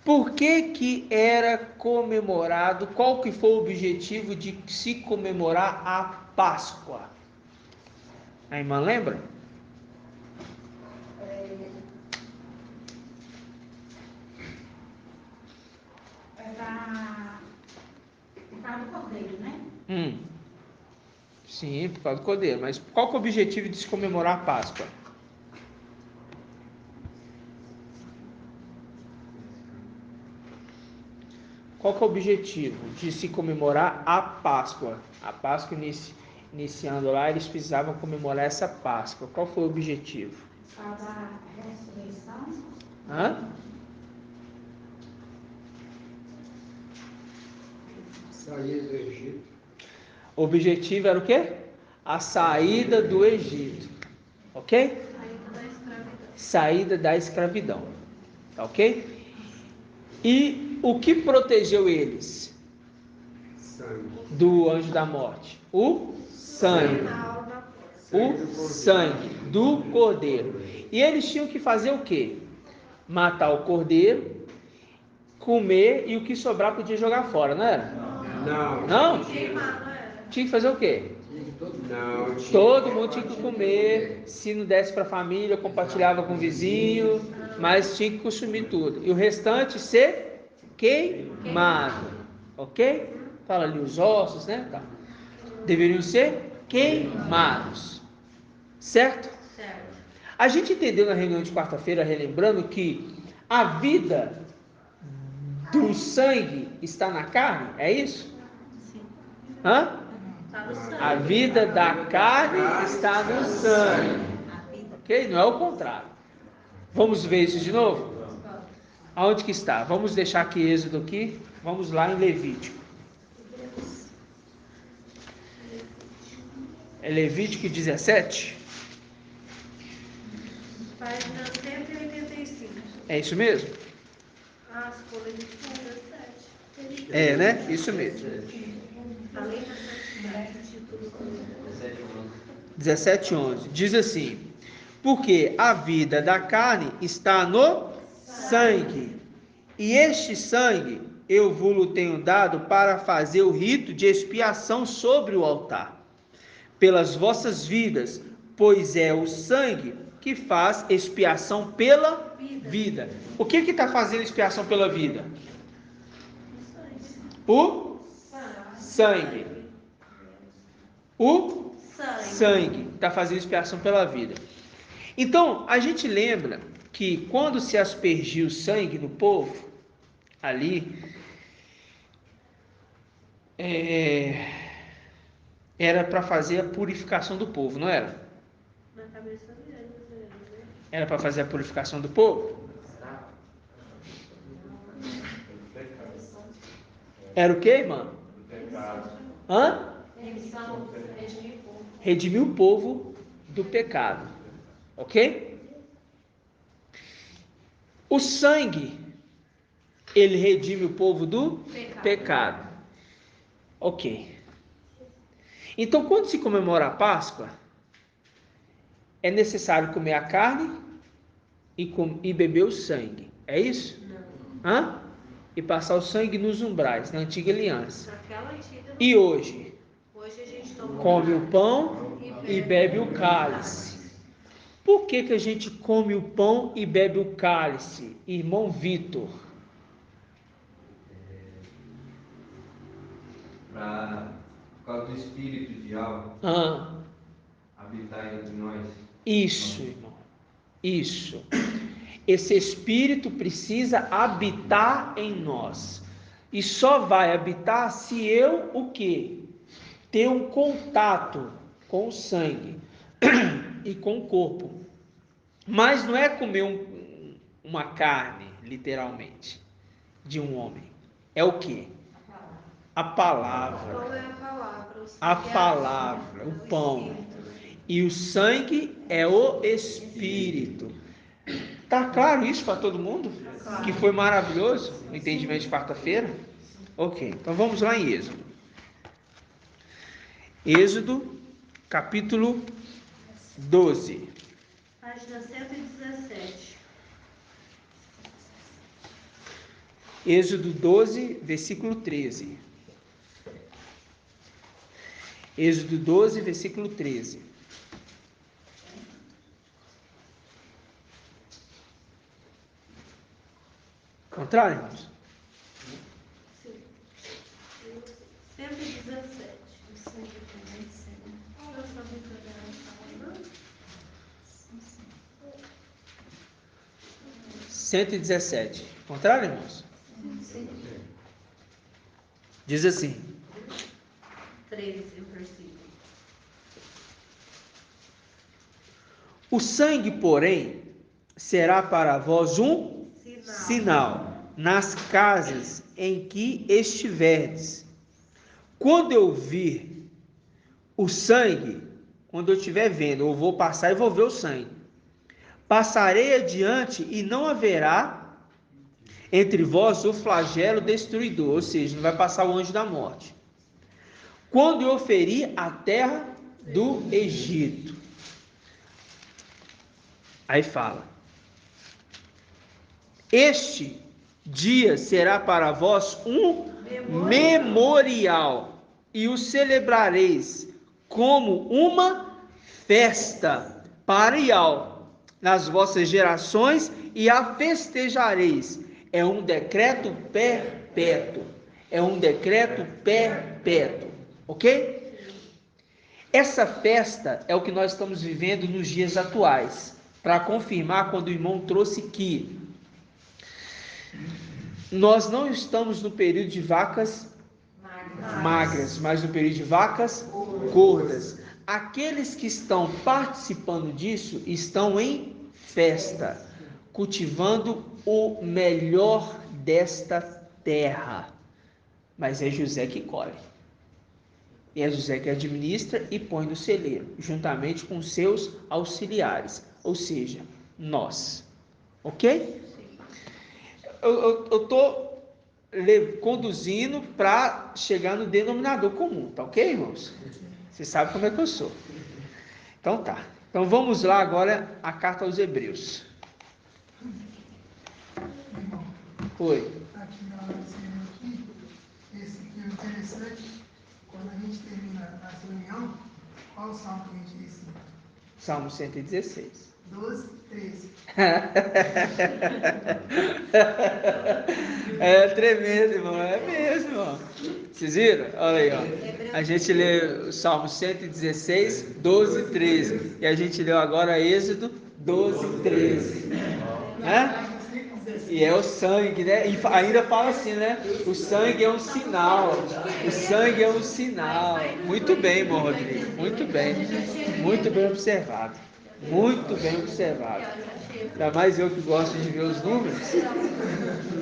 por que era comemorado, qual que foi o objetivo de se comemorar a Páscoa? A irmã lembra? Por causa do cordeiro, né? Sim, por causa do cordeiro. Mas qual que é o objetivo de se comemorar a Páscoa? Qual que é o objetivo de se comemorar a Páscoa? A Páscoa iniciando lá, eles precisavam comemorar essa Páscoa. Qual foi o objetivo? Por causa da ressurreição. Hã? Sair do Egito. O objetivo era o quê? A saída do Egito. Ok? Saída da escravidão. Tá ok? E o que protegeu eles do anjo da morte? O sangue. O sangue do cordeiro. E eles tinham que fazer o quê? Matar o cordeiro, comer e o que sobrar podia jogar fora, não era? Não? Tinha que fazer o quê? Todo mundo tinha que comer. Se não desse para a família, compartilhava com o vizinho, mas tinha que consumir tudo. E o restante ser queimado. Ok? Fala ali os ossos, né? Tá. Deveriam ser queimados. Certo? Certo. A gente entendeu na reunião de quarta-feira, relembrando, que a vida do sangue está na carne, é isso? Sim. Hã? Está no sangue. A vida da carne está no sangue. Ok? Não é o contrário. Vamos ver isso de novo? Aonde que está? Vamos deixar aqui Êxodo aqui. Vamos lá em Levítico. É Levítico 17? Página 185. É isso mesmo? Ah, se for Levítico 17. É, né? Isso mesmo. Falei na santidade. 17:11. Diz assim: porque a vida da carne está no sangue, e este sangue eu vos tenho dado para fazer o rito de expiação sobre o altar, pelas vossas vidas, pois é o sangue que faz expiação pela vida. O que está fazendo expiação pela vida? O sangue. O sangue está fazendo expiação pela vida. Então, a gente lembra que quando se aspergiu o sangue no povo, ali, era para fazer a purificação do povo, não era? Na cabeça deles, né? Era para fazer a purificação do povo? Era o quê, irmã? Hã? Redimir o povo do pecado. Ok? O sangue, ele redime o povo do pecado. Ok. Então, quando se comemora a Páscoa, é necessário comer a carne e beber o sangue. É isso? Não. Hã? E passar o sangue nos umbrais, na antiga aliança. Naquela antiga. E hoje? Hoje a gente toma Come o pão e bebe o cálice. Por que a gente come o pão e bebe o cálice, irmão Vitor? Por causa do espírito de algo habitar entre nós. Isso, irmão. Isso. Esse espírito precisa habitar em nós. E só vai habitar se eu, o quê? Ter um contato com o sangue e com o corpo. Mas não é comer uma carne, literalmente, de um homem. É o quê? A palavra. Qual é a palavra? A palavra, o pão. E o sangue é o Espírito. Tá claro isso para todo mundo? Que foi maravilhoso o entendimento de quarta-feira? Ok, então vamos lá em Êxodo. Êxodo, capítulo 12. Página 117. Êxodo 12, versículo 13. Êxodo 12, versículo 13. Contrário, irmãos? 117. 117. Contrário, irmãos? Sim. Diz assim. 13, o versículo. O sangue, porém, será para vós um sinal nas casas em que estiverdes. Quando eu vir o sangue, quando eu estiver vendo, eu vou passar e vou ver o sangue. Passarei adiante e não haverá entre vós o flagelo destruidor, ou seja, não vai passar o anjo da morte. Quando eu ferir a terra do Egito. Aí fala: este dia será para vós um memorial, e o celebrareis como uma festa para Iau nas vossas gerações, e a festejareis. É um decreto perpétuo. É um decreto perpétuo. Ok? Essa festa é o que nós estamos vivendo nos dias atuais. Para confirmar, quando o irmão trouxe que nós não estamos no período de vacas magras, mas no período de vacas gordas. Aqueles que estão participando disso estão em festa, cultivando o melhor desta terra. Mas é José que colhe. E é José que administra e põe no celeiro, juntamente com seus auxiliares, ou seja, nós. Ok? Eu estou conduzindo para chegar no denominador comum, tá ok, irmãos? Você sabe como é que eu sou. Então tá. Então vamos lá agora a carta aos Hebreus. Oi. Aqui na hora de escrever aqui, esse aqui é interessante. Quando a gente termina a reunião, qual o salmo que a gente ensina? Salmo 116. 12, 13. É tremendo, irmão. É mesmo, irmão. Vocês viram? Olha aí, ó. A gente lê o Salmo 116, 12, 13. E a gente leu agora Êxodo 12, 13. Né? E é o sangue, né? E ainda fala assim, né? O sangue é um sinal. O sangue é um sinal. Muito bem, irmão Rodrigo. Muito bem. Muito bem observado. Muito bem observado. Ainda mais eu que gosto de ver os números,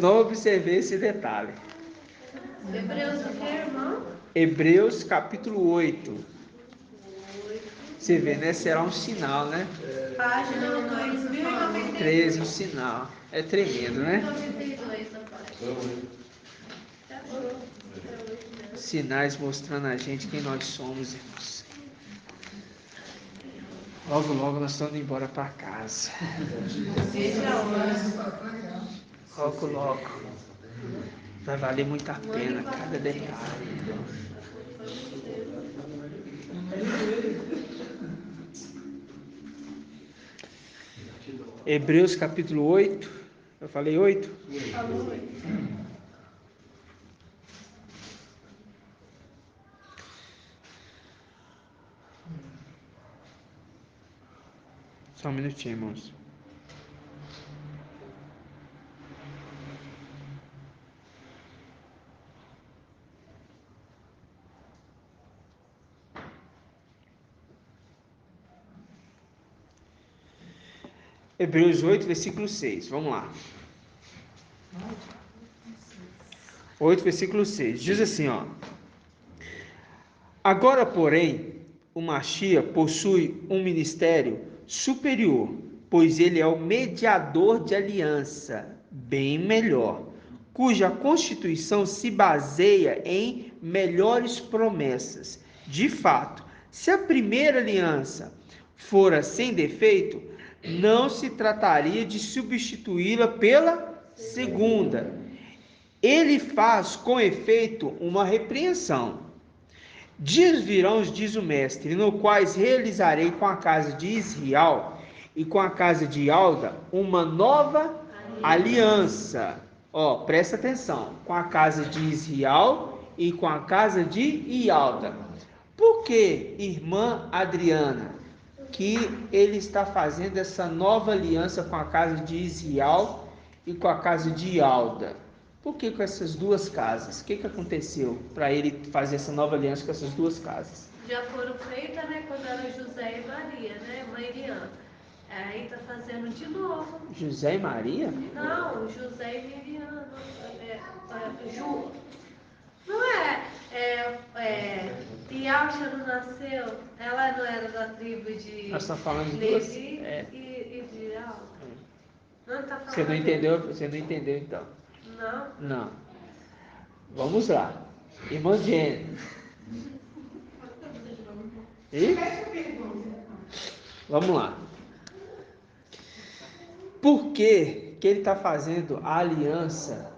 não observei esse detalhe. Hebreus o que, irmão? Hebreus capítulo 8. Você vê, né? Será um sinal, né? Página 2092. 13, um sinal. É tremendo, né? 2092 a página. Sinais mostrando a gente quem nós somos, irmãos. Logo, logo nós estamos indo embora para casa. Logo, logo. Vai valer muito a pena cada detalhe. Hebreus capítulo 8. Eu falei 8? Falou 8. Só um minutinho, irmãos. Hebreus 8, versículo 6. Vamos lá. 8, versículo 6. Diz assim, ó. Agora, porém, o Machia possui um ministério superior, pois ele é o mediador de aliança, bem melhor, cuja constituição se baseia em melhores promessas. De fato, se a primeira aliança fora sem defeito, não se trataria de substituí-la pela segunda. Ele faz, com efeito, uma repreensão. Dias virão, diz o mestre, no quais realizarei com a casa de Israel e com a casa de Alda uma nova aliança. Ó, presta atenção, com a casa de Israel e com a casa de Ialda. Por que, irmã Adriana, que ele está fazendo essa nova aliança com a casa de Israel e com a casa de Ialda? Por que com essas duas casas? O que aconteceu para ele fazer essa nova aliança com essas duas casas? Já foram feitas, né, quando era José e Maria, né, Miriam. Aí está fazendo de novo. José e Maria? Não, José e Miriam. Não Yalcha não nasceu, ela não era da tribo de Nós estamos falando de Levi e de Alda. Não está falando. Você não entendeu então? Não. Não. Vamos lá. Irmã Jenny. E? Vamos lá. Por que ele está fazendo a aliança,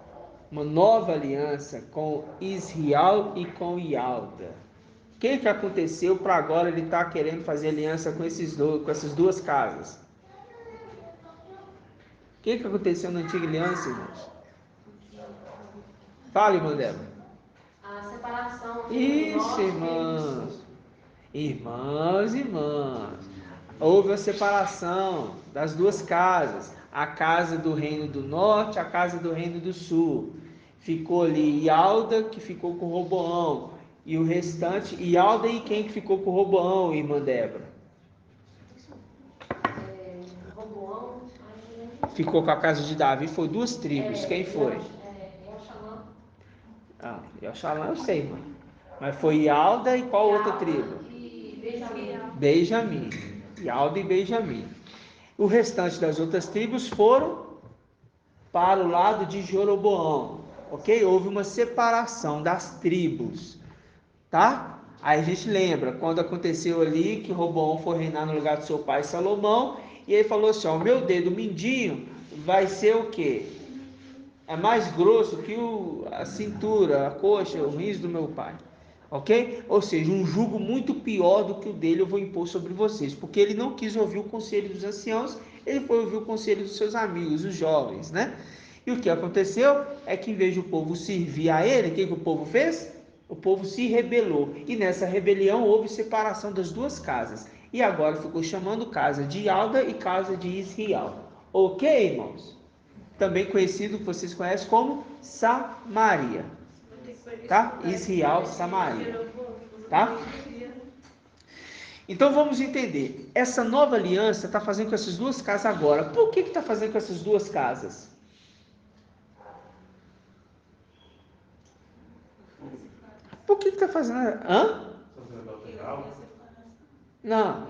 uma nova aliança com Israel e com Ialda? O que aconteceu para agora ele estar querendo fazer aliança com essas duas casas? O que aconteceu na antiga aliança, irmãos? Fala, irmã Débora. A separação. Isso, irmãs. Houve a separação das duas casas. A casa do reino do norte, a casa do reino do sul. Ficou ali Ialda, que ficou com Roboão. E o restante, Ialda e quem que ficou com Roboão, irmã Débora? Roboão. Ficou com a casa de Davi, foi duas tribos. Quem foi? Yoxalã eu sei, mãe. Mas foi Ialda e qual outra tribo? Benjamim. Ialda e Benjamim. O restante das outras tribos foram para o lado de Jeroboão. Ok? Houve uma separação das tribos. Tá? Aí a gente lembra quando aconteceu ali que Roboão foi reinar no lugar do seu pai Salomão. E ele falou assim: ó, o meu dedo mindinho vai ser o quê? É mais grosso que a cintura, a coxa, o rins do meu pai. Ok? Ou seja, um jugo muito pior do que o dele eu vou impor sobre vocês. Porque ele não quis ouvir o conselho dos anciãos, ele foi ouvir o conselho dos seus amigos, os jovens, né? E o que aconteceu é que em vez de o povo servir a ele, o que o povo fez? O povo se rebelou. E nessa rebelião houve separação das duas casas. E agora ficou chamando casa de Ialda e casa de Israel. Ok, irmãos? Também conhecido, que vocês conhecem como Samaria, tá? Israel, Samaria, tá? Então vamos entender, essa nova aliança está fazendo com essas duas casas agora. Por que está fazendo com essas duas casas? Por que está fazendo? Não.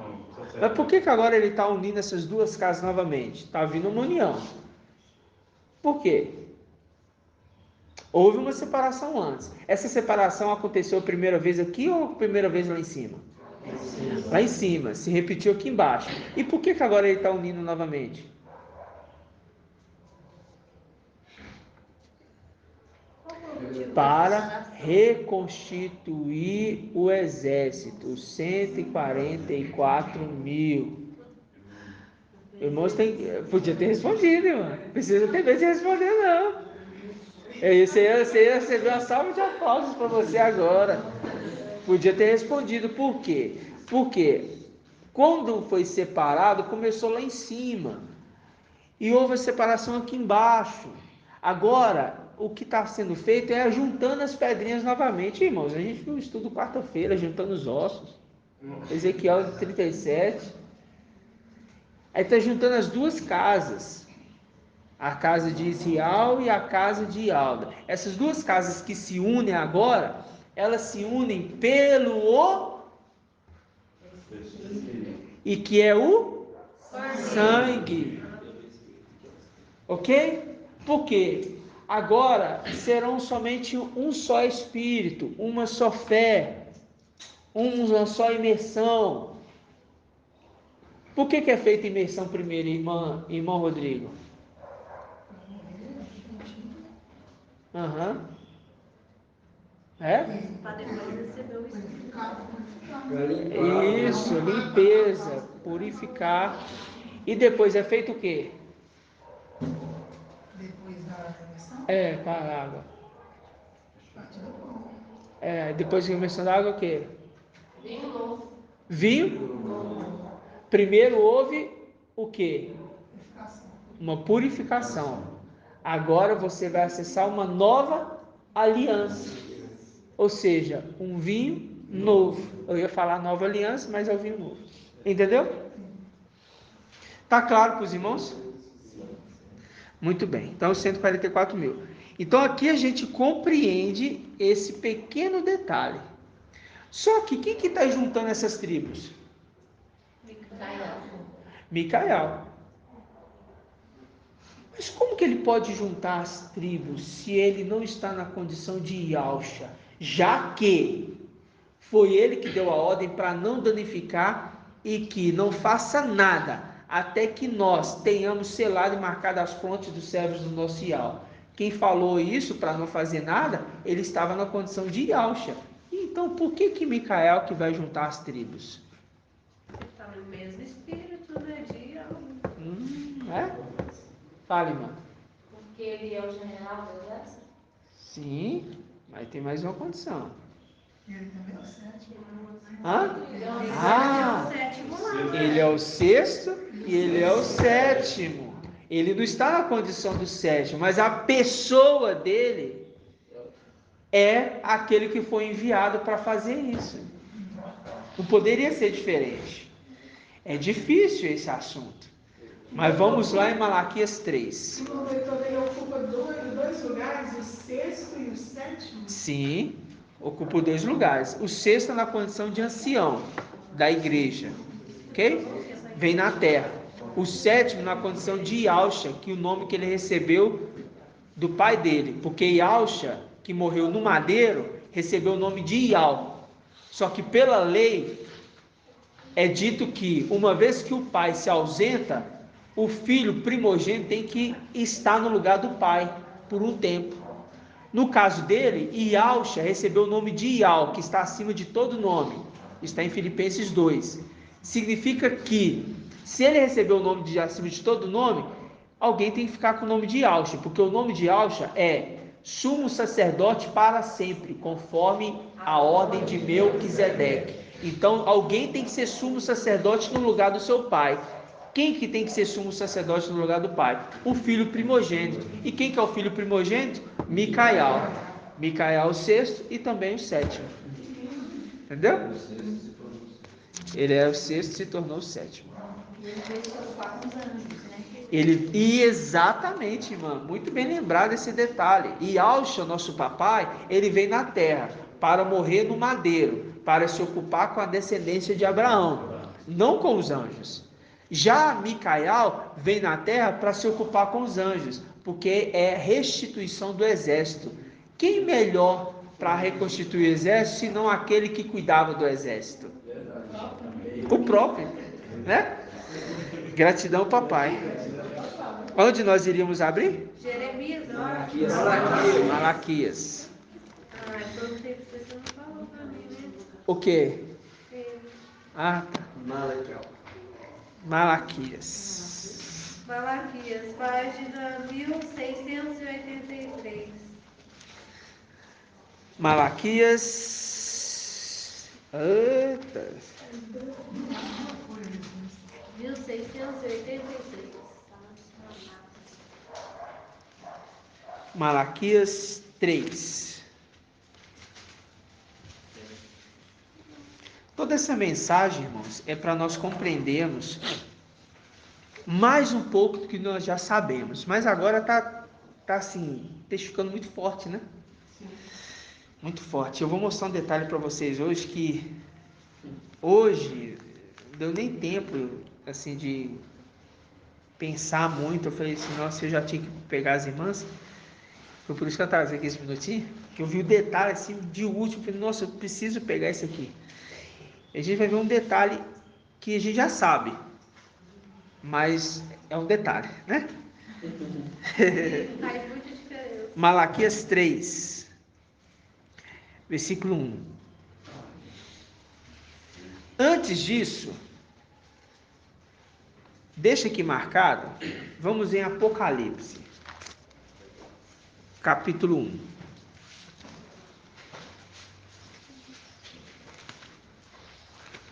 Mas por que agora ele está unindo essas duas casas novamente? Está vindo uma união. Por quê? Houve uma separação antes. Essa separação aconteceu a primeira vez aqui ou a primeira vez lá em cima? Lá em cima. Se repetiu aqui embaixo. E por que agora ele está unindo novamente? Para reconstituir o exército. 144 mil. Irmãos, podia ter respondido, irmão. Precisa ter medo de responder, não. Você ia receber uma salva de aplausos para você agora. Podia ter respondido. Por quê? Porque quando foi separado, começou lá em cima. E houve a separação aqui embaixo. Agora, o que está sendo feito é juntando as pedrinhas novamente, irmãos. A gente viu o estudo quarta-feira, juntando os ossos. Ezequiel 37. Aí está juntando as duas casas, a casa de Israel e a casa de Ialda. Essas duas casas que se unem agora, elas se unem pelo e que é o sangue. Ok? Por quê? Agora serão somente um só espírito, uma só fé, uma só imersão. Por que é feita imersão primeiro, irmão Rodrigo? Aham. É? Para depois receber o Espírito. Isso, limpeza, purificar. E depois é feito o quê? Depois da imersão? Com a água. Partir do pão. Depois da imersão da água, o quê? Vinho novo. Vinho? Primeiro houve o quê? Purificação. Uma purificação. Agora você vai acessar uma nova aliança. Ou seja, um vinho novo. Eu ia falar nova aliança, mas é o vinho novo. Entendeu? Tá claro para os irmãos? Muito bem. Então, 144 mil. Então, aqui a gente compreende esse pequeno detalhe. Só que quem que está juntando essas tribos? Micael. Mas como que ele pode juntar as tribos se ele não está na condição de Yalcha? Já que foi ele que deu a ordem para não danificar e que não faça nada até que nós tenhamos selado e marcado as frontes dos servos do nosso Yal. Quem falou isso para não fazer nada, ele estava na condição de Yalcha. Então, por que Micael que vai juntar as tribos? Está no mesmo espírito, né? De Fale, mano. Porque ele é o general do exército? Sim, mas tem mais uma condição. Ele também é o sétimo. Ele é o sexto e ele é o sétimo. Ele não está na condição do sétimo, mas a pessoa dele é aquele que foi enviado para fazer isso. Não poderia ser diferente. É difícil esse assunto. Mas vamos lá em Malaquias 3. O protetor ele ocupa dois lugares, o sexto e o sétimo? Sim, ocupa 2 lugares. O sexto é na condição de ancião da igreja, ok? Vem na terra. O sétimo na condição de Yalcha, que é o nome que ele recebeu do pai dele, porque Yalcha, que morreu no madeiro, recebeu o nome de Ial. Só que pela lei é dito que uma vez que o pai se ausenta, o filho primogênito tem que estar no lugar do pai por um tempo. No caso dele, Yalcha recebeu o nome de Ial, que está acima de todo nome. Está em Filipenses 2. Significa que, se ele recebeu o nome de acima de todo nome, alguém tem que ficar com o nome de Yalcha, porque o nome de Yalcha é sumo sacerdote para sempre, conforme a ordem de Melquisedeque. Então, alguém tem que ser sumo sacerdote no lugar do seu pai. Quem que tem que ser sumo sacerdote no lugar do pai? O filho primogênito. E quem que é o filho primogênito? Micael. Micael o sexto e também o sétimo. Entendeu? Ele é o sexto e se tornou o sétimo. E ele veio se ocupar com os anjos, né? Exatamente, irmã. Muito bem lembrado esse detalhe. E Yalcha, nosso papai, ele veio na terra para morrer no madeiro, para se ocupar com a descendência de Abraão, não com os anjos. Já Micael vem na terra para se ocupar com os anjos, porque é restituição do exército. Quem melhor para reconstituir o exército, senão aquele que cuidava do exército? O próprio, né? Gratidão, papai. Onde nós iríamos abrir? Jeremias, Malaquias. Todo tempo você não falou para mim, né? O quê? Tá. Malaquias. Malaquias, página 1683. Malaquias. Eita. 1686. Malaquias 3. Toda essa mensagem, irmãos, é para nós compreendermos mais um pouco do que nós já sabemos. Mas agora tá assim, testificando muito forte, né? Muito forte. Eu vou mostrar um detalhe para vocês hoje que hoje não deu nem tempo assim de pensar muito. Eu falei assim, nossa, eu já tinha que pegar as irmãs. Foi por isso que eu estava aqui esse minutinho, que eu vi o detalhe assim de último. Eu falei, nossa, eu preciso pegar isso aqui. A gente vai ver um detalhe que a gente já sabe, mas é um detalhe, né? Faz muita diferença. Malaquias 3, versículo 1. Antes disso, deixa aqui marcado, vamos em Apocalipse, capítulo 1.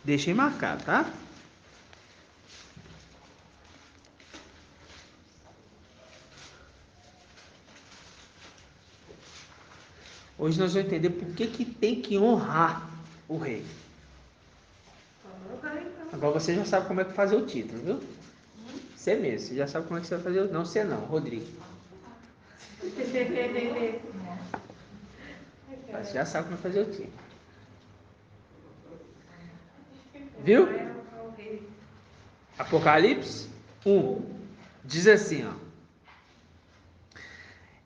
Deixei marcado, tá? Hoje nós vamos entender por que tem que honrar o rei. Agora você já sabe como é que fazer o título, viu? Você mesmo, você já sabe como é que você vai fazer o... Não, você não, Rodrigo. Você já sabe como é fazer o título. Viu? Apocalipse 1. Diz assim, ó.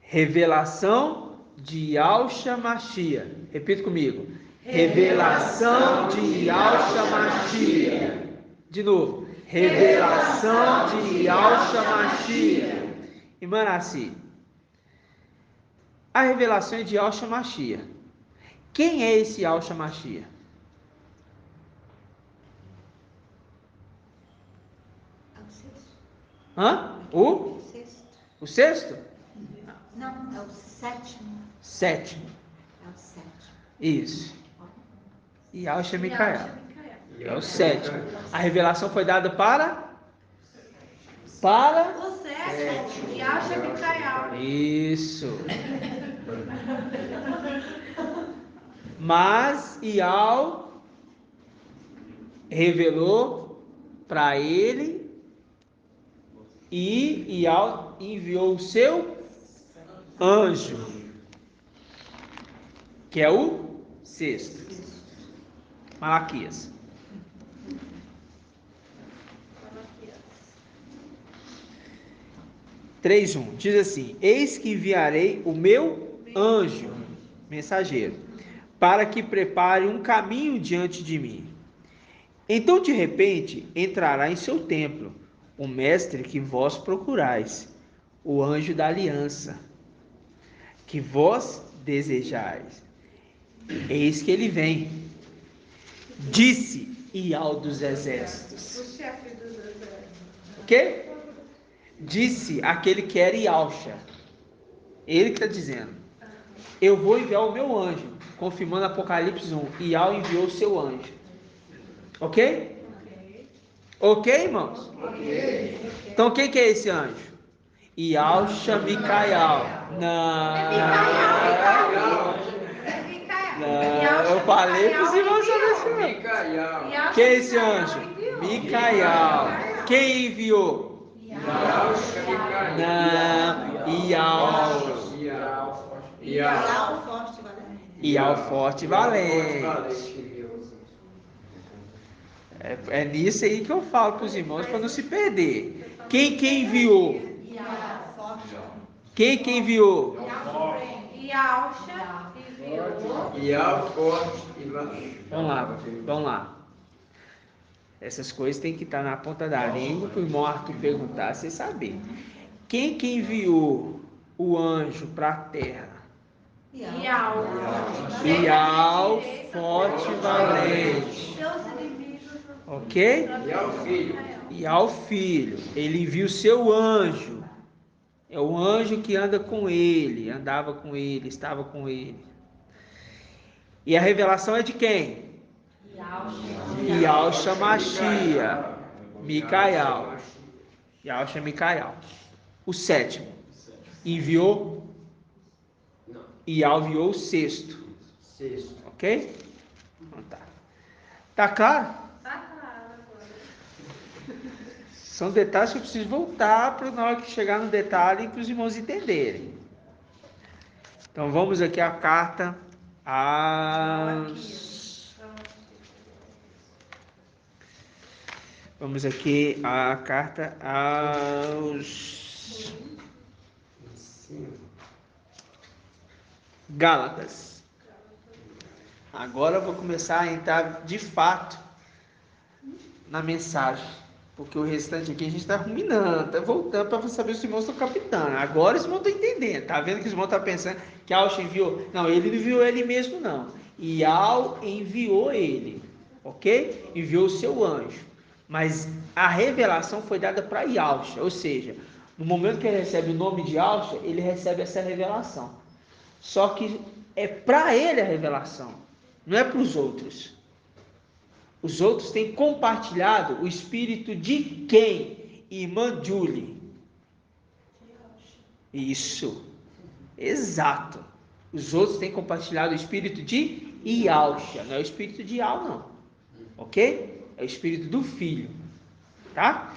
Revelação de Yahshua Mashiach. Repita comigo. Revelação de Yahshua Mashiach. De novo. Revelação de Yahshua Mashiach. E Manassi. A revelação é de Yahshua Mashiach. Quem é esse Yahshua Mashiach? Hã? O sexto? Não, é o sétimo. Sétimo. É o sétimo. Isso. E Yahshua Micael. É o sétimo. A revelação foi dada para? O sétimo. Yahshua Micael. Isso. Mas Ial revelou para ele e Ial enviou o seu anjo, que é o sexto. Malaquias. Três 1 diz assim: eis que enviarei o meu anjo, mensageiro, para que prepare um caminho diante de mim. Então de repente entrará em seu templo o mestre que vós procurais, o anjo da aliança, que vós desejais. Eis que ele vem, disse Ial dos exércitos. O chefe dos exércitos. O quê? Disse aquele que era Yahshua. Ele que está dizendo: eu vou enviar o meu anjo, confirmando Apocalipse 1. Ial enviou o seu anjo. Ok? Ok, irmãos? Ok. Então quem que é esse anjo? Yahshua Micael. Não. Não, eu falei para os irmãos sobre isso. Quem é esse anjo? Micael. Quem enviou? Não, Ial forte e valente. É nisso aí que eu falo para os irmãos para não se perder. Quem enviou? Quem enviou? Yahshua enviou. Ial forte e valente. Vamos lá. Essas coisas tem que estar na ponta da língua para o irmão Arthur perguntar, você saber. Quem que enviou o anjo para a terra? Ial forte e valente. Ok? Ial filho. Ele enviou seu anjo. É o anjo que anda com ele, andava com ele, estava com ele. E a revelação é de quem? Yahshua Mashiach, Micael. Yahshua Micael. O sétimo enviou, Ial enviou o sexto. Ok? Então tá. Tá claro? Tá claro agora. São detalhes que eu preciso voltar para na hora que chegar no detalhe para os irmãos entenderem. Então vamos aqui à carta Vamos aqui à carta aos Gálatas. Agora eu vou começar a entrar de fato na mensagem. Porque o restante aqui a gente está ruminando, está voltando para saber se os irmãos estão captando. Agora os irmãos estão entendendo. Tá vendo que os irmãos estão pensando que Yahshua enviou? Não, ele não enviou ele mesmo, não. Yahweh enviou ele, ok? Enviou o seu anjo. Mas a revelação foi dada para Yahshua, ou seja, no momento que ele recebe o nome de Yahshua, ele recebe essa revelação. Só que é para ele a revelação, não é para os outros. Os outros têm compartilhado o espírito de quem? Irmã Julie. Isso. Exato. Os outros têm compartilhado o espírito de Yahshua. Não é o espírito de Yahweh, não. Ok? É o espírito do Filho. Tá?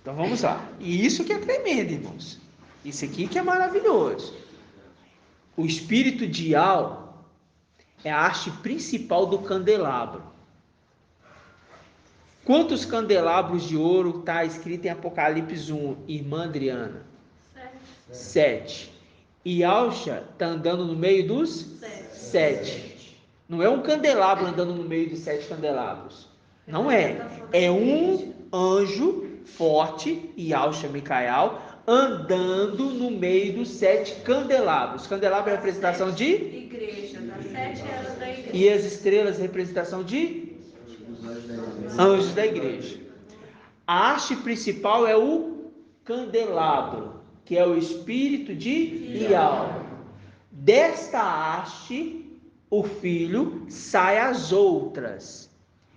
Então vamos lá. E isso que é tremendo, irmãos. Isso aqui que é maravilhoso. O espírito de Yahweh é a haste principal do candelabro. Quantos candelabros de ouro está escrito em Apocalipse 1, irmã Adriana? 7. E Yahshua está andando no meio dos 7. Não é um candelabro andando no meio dos 7 candelabros. Não é. É um anjo forte, Yahshua Micael, andando no meio dos 7 candelabros. Candelabro é a representação de? Igreja. Das 7 eras da igreja. E as estrelas, representação de? Anjos da igreja. A haste principal é o candelabro, que é o espírito de Yahweh. Desta haste, o Filho sai às outras.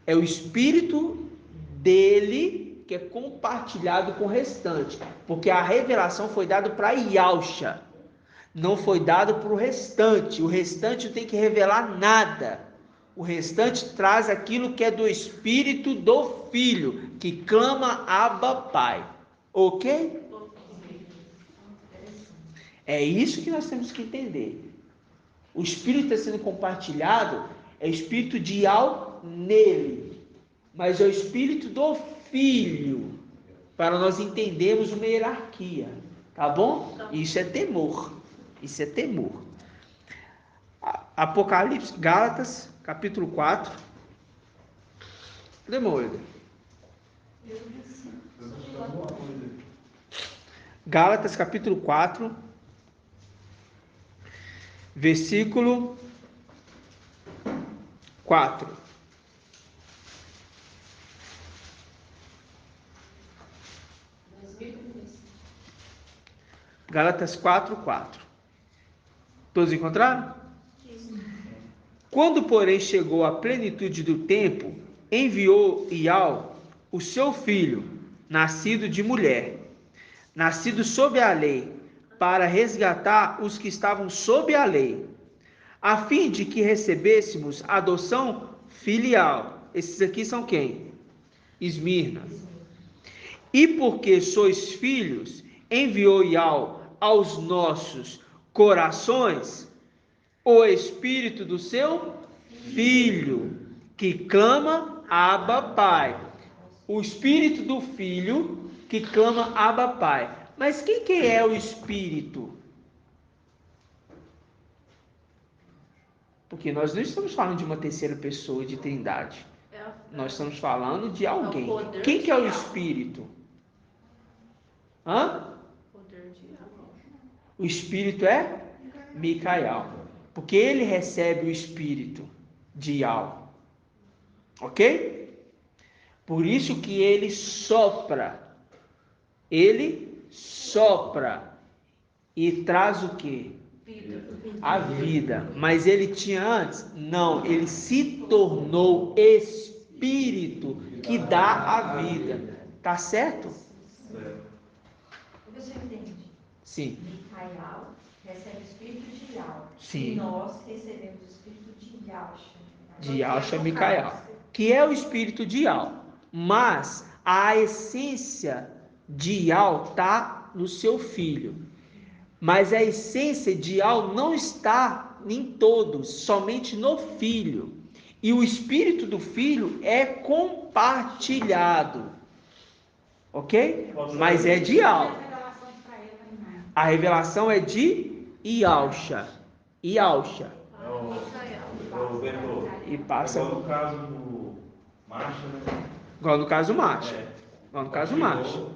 É o espírito dele que é compartilhado com o restante, porque a revelação foi dada para Yahshua, não foi dado para o restante. O restante não tem que revelar nada. O restante traz aquilo que é do espírito do Filho, que clama Abba Pai. Ok? É isso que nós temos que entender. O espírito está sendo compartilhado, é o espírito de Yahweh nele, mas é o espírito do Filho, para nós entendermos uma hierarquia. Tá bom? Isso é temor. Isso é temor. Apocalipse, Gálatas, capítulo 4. Cadê Moeda? Gálatas, capítulo 4, versículo 4. Gálatas 4, 4. Todos encontraram? Quando, porém, chegou a plenitude do tempo, enviou Yahweh o seu filho, nascido de mulher, nascido sob a lei, para resgatar os que estavam sob a lei, a fim de que recebêssemos adoção filial. Esses aqui são quem? Esmirna. E porque sois filhos, enviou Yahweh aos nossos corações o espírito do seu Filho, que clama Abba Pai. O espírito do Filho que clama Abba Pai. Mas quem que é o espírito? Porque nós não estamos falando de uma terceira pessoa de Trindade. Nós estamos falando de alguém. Quem que é o espírito? O espírito é Micael. Porque ele recebe o espírito de Yahweh. Ok? Por isso que ele sopra. Ele sopra. E traz o quê? A vida. Mas ele tinha antes? Não. Ele se tornou espírito que dá a vida. Tá certo? Você entende? Sim. Micael recebe o espírito de Yahweh. Sim. E nós recebemos o espírito de Yahshua. De Yahshua Micael. Que é o espírito de Yahweh. Mas a essência de Yahweh está no seu filho. Mas a essência de Yahweh não está em todos, somente no filho. E o espírito do filho é compartilhado. Ok? Mas é de Yahweh. A revelação é de Yahshua. Yahshua. E passa. Igual no caso do macho, né? Igual no caso do macho. no caso macho.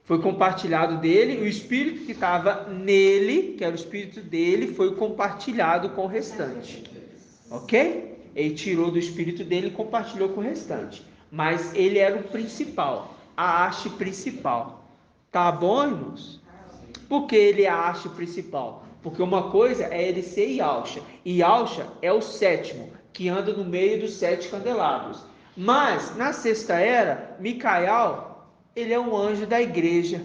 Foi compartilhado dele, o espírito que estava nele, que era o espírito dele, foi compartilhado com o restante. Ok? Ele tirou do espírito dele e compartilhou com o restante. Mas ele era o principal, a haste principal. Tá bom, irmãos? Por que ele é a haste principal? Porque uma coisa é ele ser Yahusha. E Yahusha é o sétimo, que anda no meio dos 7 candelabros. Mas, na sexta era, Micael, ele é um anjo da igreja.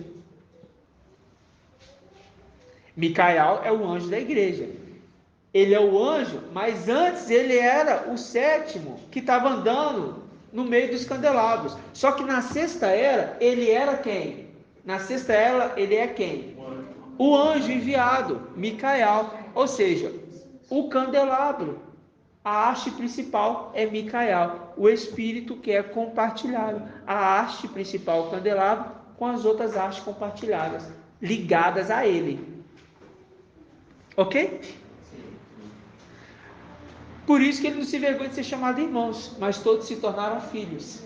Micael é o anjo da igreja. Ele é o anjo, mas antes ele era o sétimo, que estava andando no meio dos candelabros. Só que na sexta era, ele era quem? Na sexta era, ele é quem? O anjo enviado, Micael. Ou seja, o candelabro. A haste principal é Micael, o espírito que é compartilhado. A haste principal, o candelabro, com as outras hastes compartilhadas, ligadas a ele. Ok? Por isso que ele não se envergonha de ser chamado irmãos, mas todos se tornaram filhos.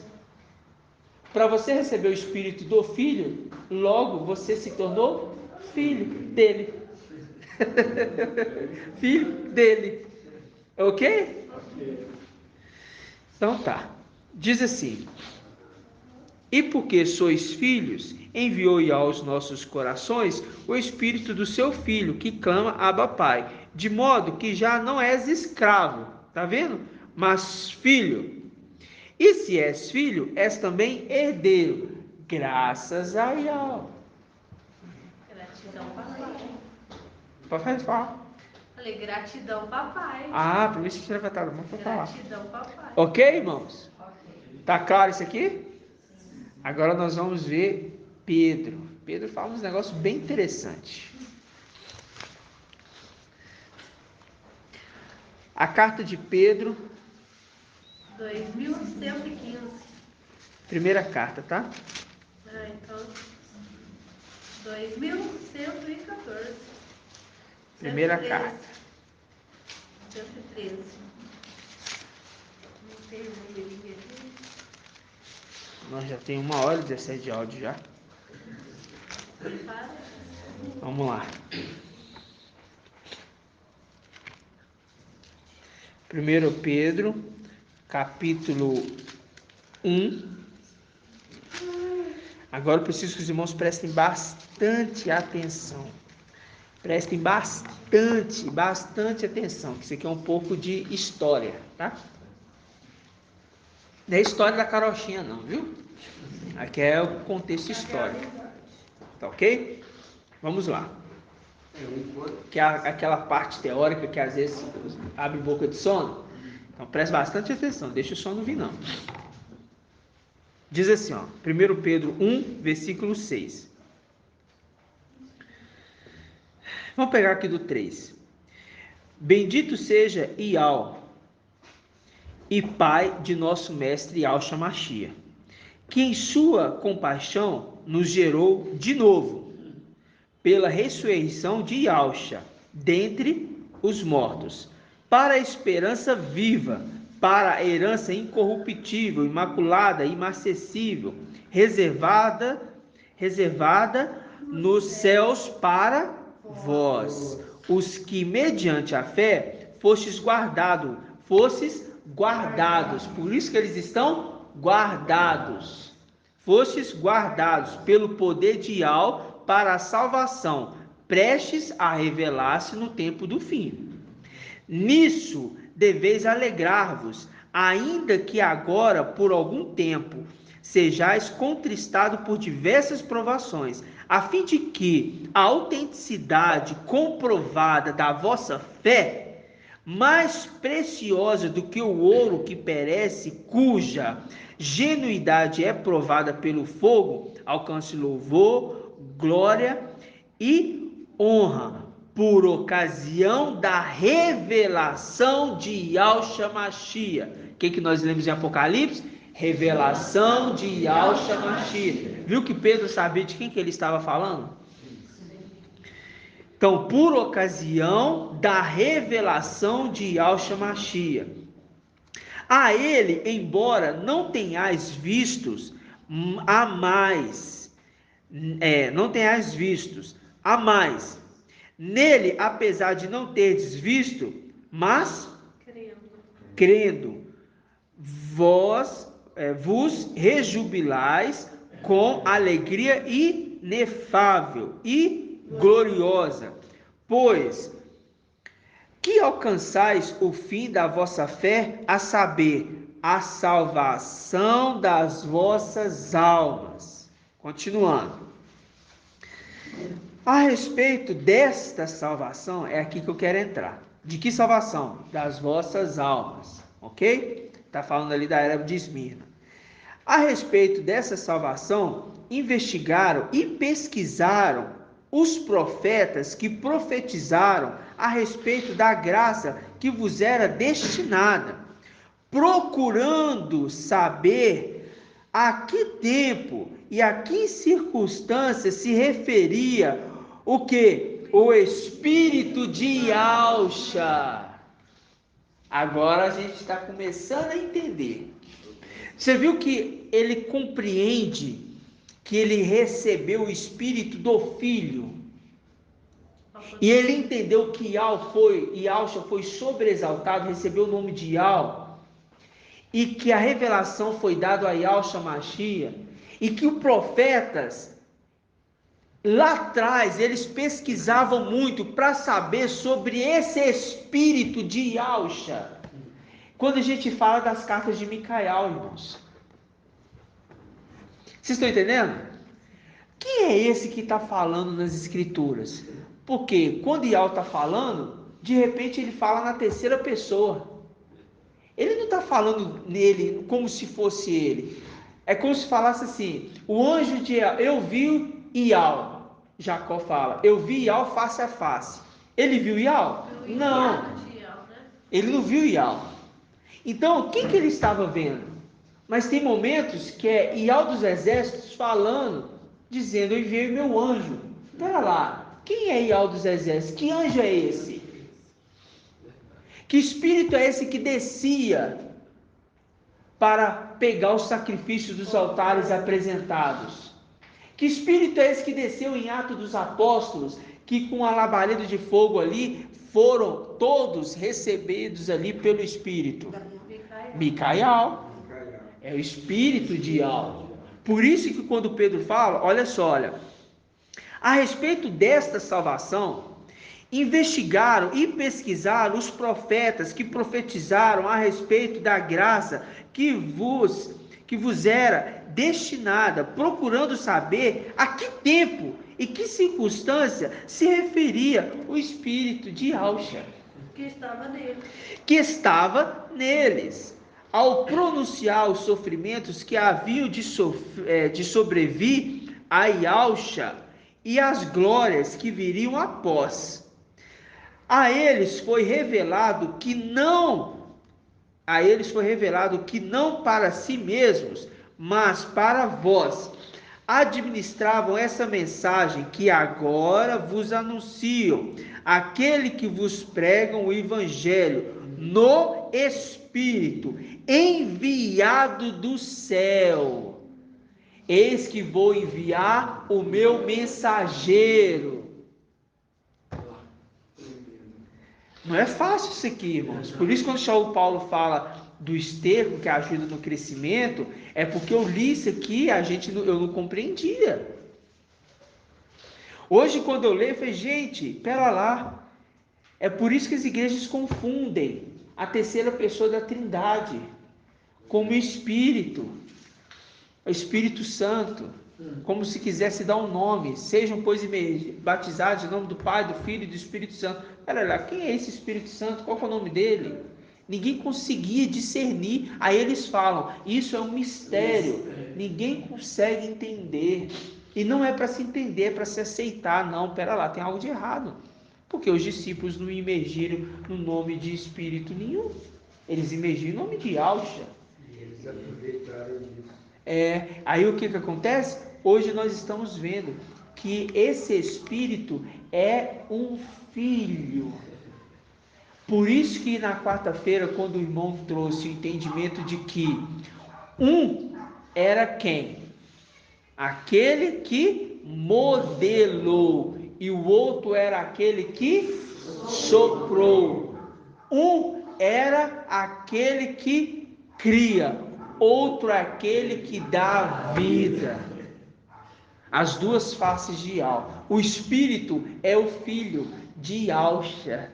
Para você receber o espírito do filho, logo você se tornou filho dele. Filho dele. Ok? Então tá. Diz assim: e porque sois filhos, enviou aos nossos corações o espírito do seu filho, que clama Abba Pai, de modo que já não és escravo, tá vendo? Mas filho. E se és filho, és também herdeiro, graças a Yahweh. Gratidão, papai. Pode falar. Falei, gratidão, papai. Ah, por isso que você levantado a mão para falar. Gratidão, papai. Ok, irmãos? Tá claro isso aqui? Agora nós vamos ver Pedro. Pedro fala uns negócios bem interessantes. A carta de Pedro. 2115. Primeira carta, tá? Ah, então. 2114. Primeira 113. carta. 113. Não tem numerinho aqui. Nós já tem 1h17 de áudio já. Vamos lá. 1 Pedro, capítulo 1. Agora eu preciso que os irmãos prestem bastante atenção. Prestem bastante atenção, que isso aqui é um pouco de história, tá? Não é história da carochinha não, viu? Aqui é o contexto histórico. Tá ok? Vamos lá. Que é aquela parte teórica que às vezes abre boca de sono. Então preste bastante atenção, deixa o sono vir não. Diz assim, ó, 1 Pedro 1, versículo 6. Vamos pegar aqui do 3. Bendito seja Yahweh e Pai de nosso mestre Yahshua Mashiach, que em sua compaixão nos gerou de novo, pela ressurreição de Yahshua, dentre os mortos, para a esperança viva, para a herança incorruptível, imaculada, inacessível, reservada nos céus para vós, os que mediante a fé fostes guardados, por isso que eles estão guardados, fostes guardados pelo poder de Yahweh para a salvação, prestes a revelar-se no tempo do fim. Nisso deveis alegrar-vos, ainda que agora, por algum tempo, sejais contristados por diversas provações, a fim de que a autenticidade comprovada da vossa fé, mais preciosa do que o ouro que perece, cuja genuidade é provada pelo fogo, alcance louvor, glória e honra, por ocasião da revelação de Yahshua Mashiach. O que nós lemos em Apocalipse? Revelação de Yahshua Mashiach. Viu que Pedro sabia de quem que ele estava falando? Então, por ocasião da revelação de Yahshua Mashiach. A ele, embora não tenhais vistos, a mais, não tenhais vistos, a mais, nele, apesar de não terdes visto, mas crendo, vos rejubilais com alegria inefável e gloriosa, pois que alcançais o fim da vossa fé, a saber, a salvação das vossas almas. Continuando. A respeito desta salvação, é aqui que eu quero entrar. De que salvação? Das vossas almas, ok? Está falando ali da era de Esmirna. A respeito dessa salvação, investigaram e pesquisaram os profetas que profetizaram a respeito da graça que vos era destinada, procurando saber a que tempo e a que circunstância se referia o que? O espírito de Yahusha. Agora a gente está começando a entender. Você viu que ele compreende que ele recebeu o espírito do Filho. E ele entendeu que Yahusha foi sobreexaltado, recebeu o nome de Yah, e que a revelação foi dada a Yahusha Mashiach, e que os profetas, lá atrás, eles pesquisavam muito para saber sobre esse espírito de Yahusha. Quando a gente fala das cartas de Micael, irmãos. Vocês estão entendendo? Quem é esse que está falando nas escrituras? Porque quando Yahweh está falando, de repente ele fala na terceira pessoa. Ele não está falando nele como se fosse ele. É como se falasse assim, o anjo de Yahweh, eu vi Yahweh. Jacó fala, eu vi Yahweh face a face. Ele viu Yahweh? Não. Ele não viu Yahweh. Então, o que ele estava vendo? Mas tem momentos que é Yahweh dos exércitos falando, dizendo, eu enviei meu anjo. Espera lá, quem é Yahweh dos exércitos? Que anjo é esse? Que espírito é esse que descia para pegar os sacrifícios dos altares apresentados? Que espírito é esse que desceu em Atos dos Apóstolos, que com a labareda de fogo ali, foram todos recebidos ali pelo Espírito? Micael. É o Espírito de Yahweh. Por isso que quando Pedro fala, olha só, a respeito desta salvação, investigaram e pesquisaram os profetas que profetizaram a respeito da graça que vos era destinada, procurando saber a que tempo e que circunstância se referia o Espírito de Yahusha, que estava neles, ao pronunciar os sofrimentos que haviam de sobrevir a Yahusha e as glórias que viriam após. A eles foi revelado que não para si mesmos, mas para vós, administravam essa mensagem que agora vos anunciam, aquele que vos pregam o evangelho no Espírito, enviado do céu. Eis que vou enviar o meu mensageiro. Não é fácil isso aqui, irmãos. Por isso, quando o Paulo fala do esterco que ajuda no crescimento, é porque eu li isso aqui, eu não compreendia. Hoje, quando eu leio, eu falei, gente, pera lá. É por isso que as igrejas confundem a terceira pessoa da Trindade como Espírito, o Espírito Santo, como se quisesse dar um nome. Sejam, pois, batizados em nome do Pai, do Filho e do Espírito Santo. Pera lá, quem é esse Espírito Santo? Qual é o nome dele? Ninguém conseguia discernir. Aí eles falam, isso é um mistério. Ninguém consegue entender. E não é para se entender, é para se aceitar. Não, pera lá, tem algo de errado. Porque os discípulos não imergiram no nome de Espírito nenhum. Eles imergiram no nome de Yahusha. E eles aproveitaram disso. Aí o que acontece? Hoje nós estamos vendo que esse Espírito é um filho. Por isso que na quarta-feira, quando o irmão trouxe o entendimento de que um era quem? aquele que modelou, e o outro era aquele que soprou. Um era aquele que cria, outro é aquele que dá vida. As duas faces de Yahweh. O Espírito é o filho de Yahshua.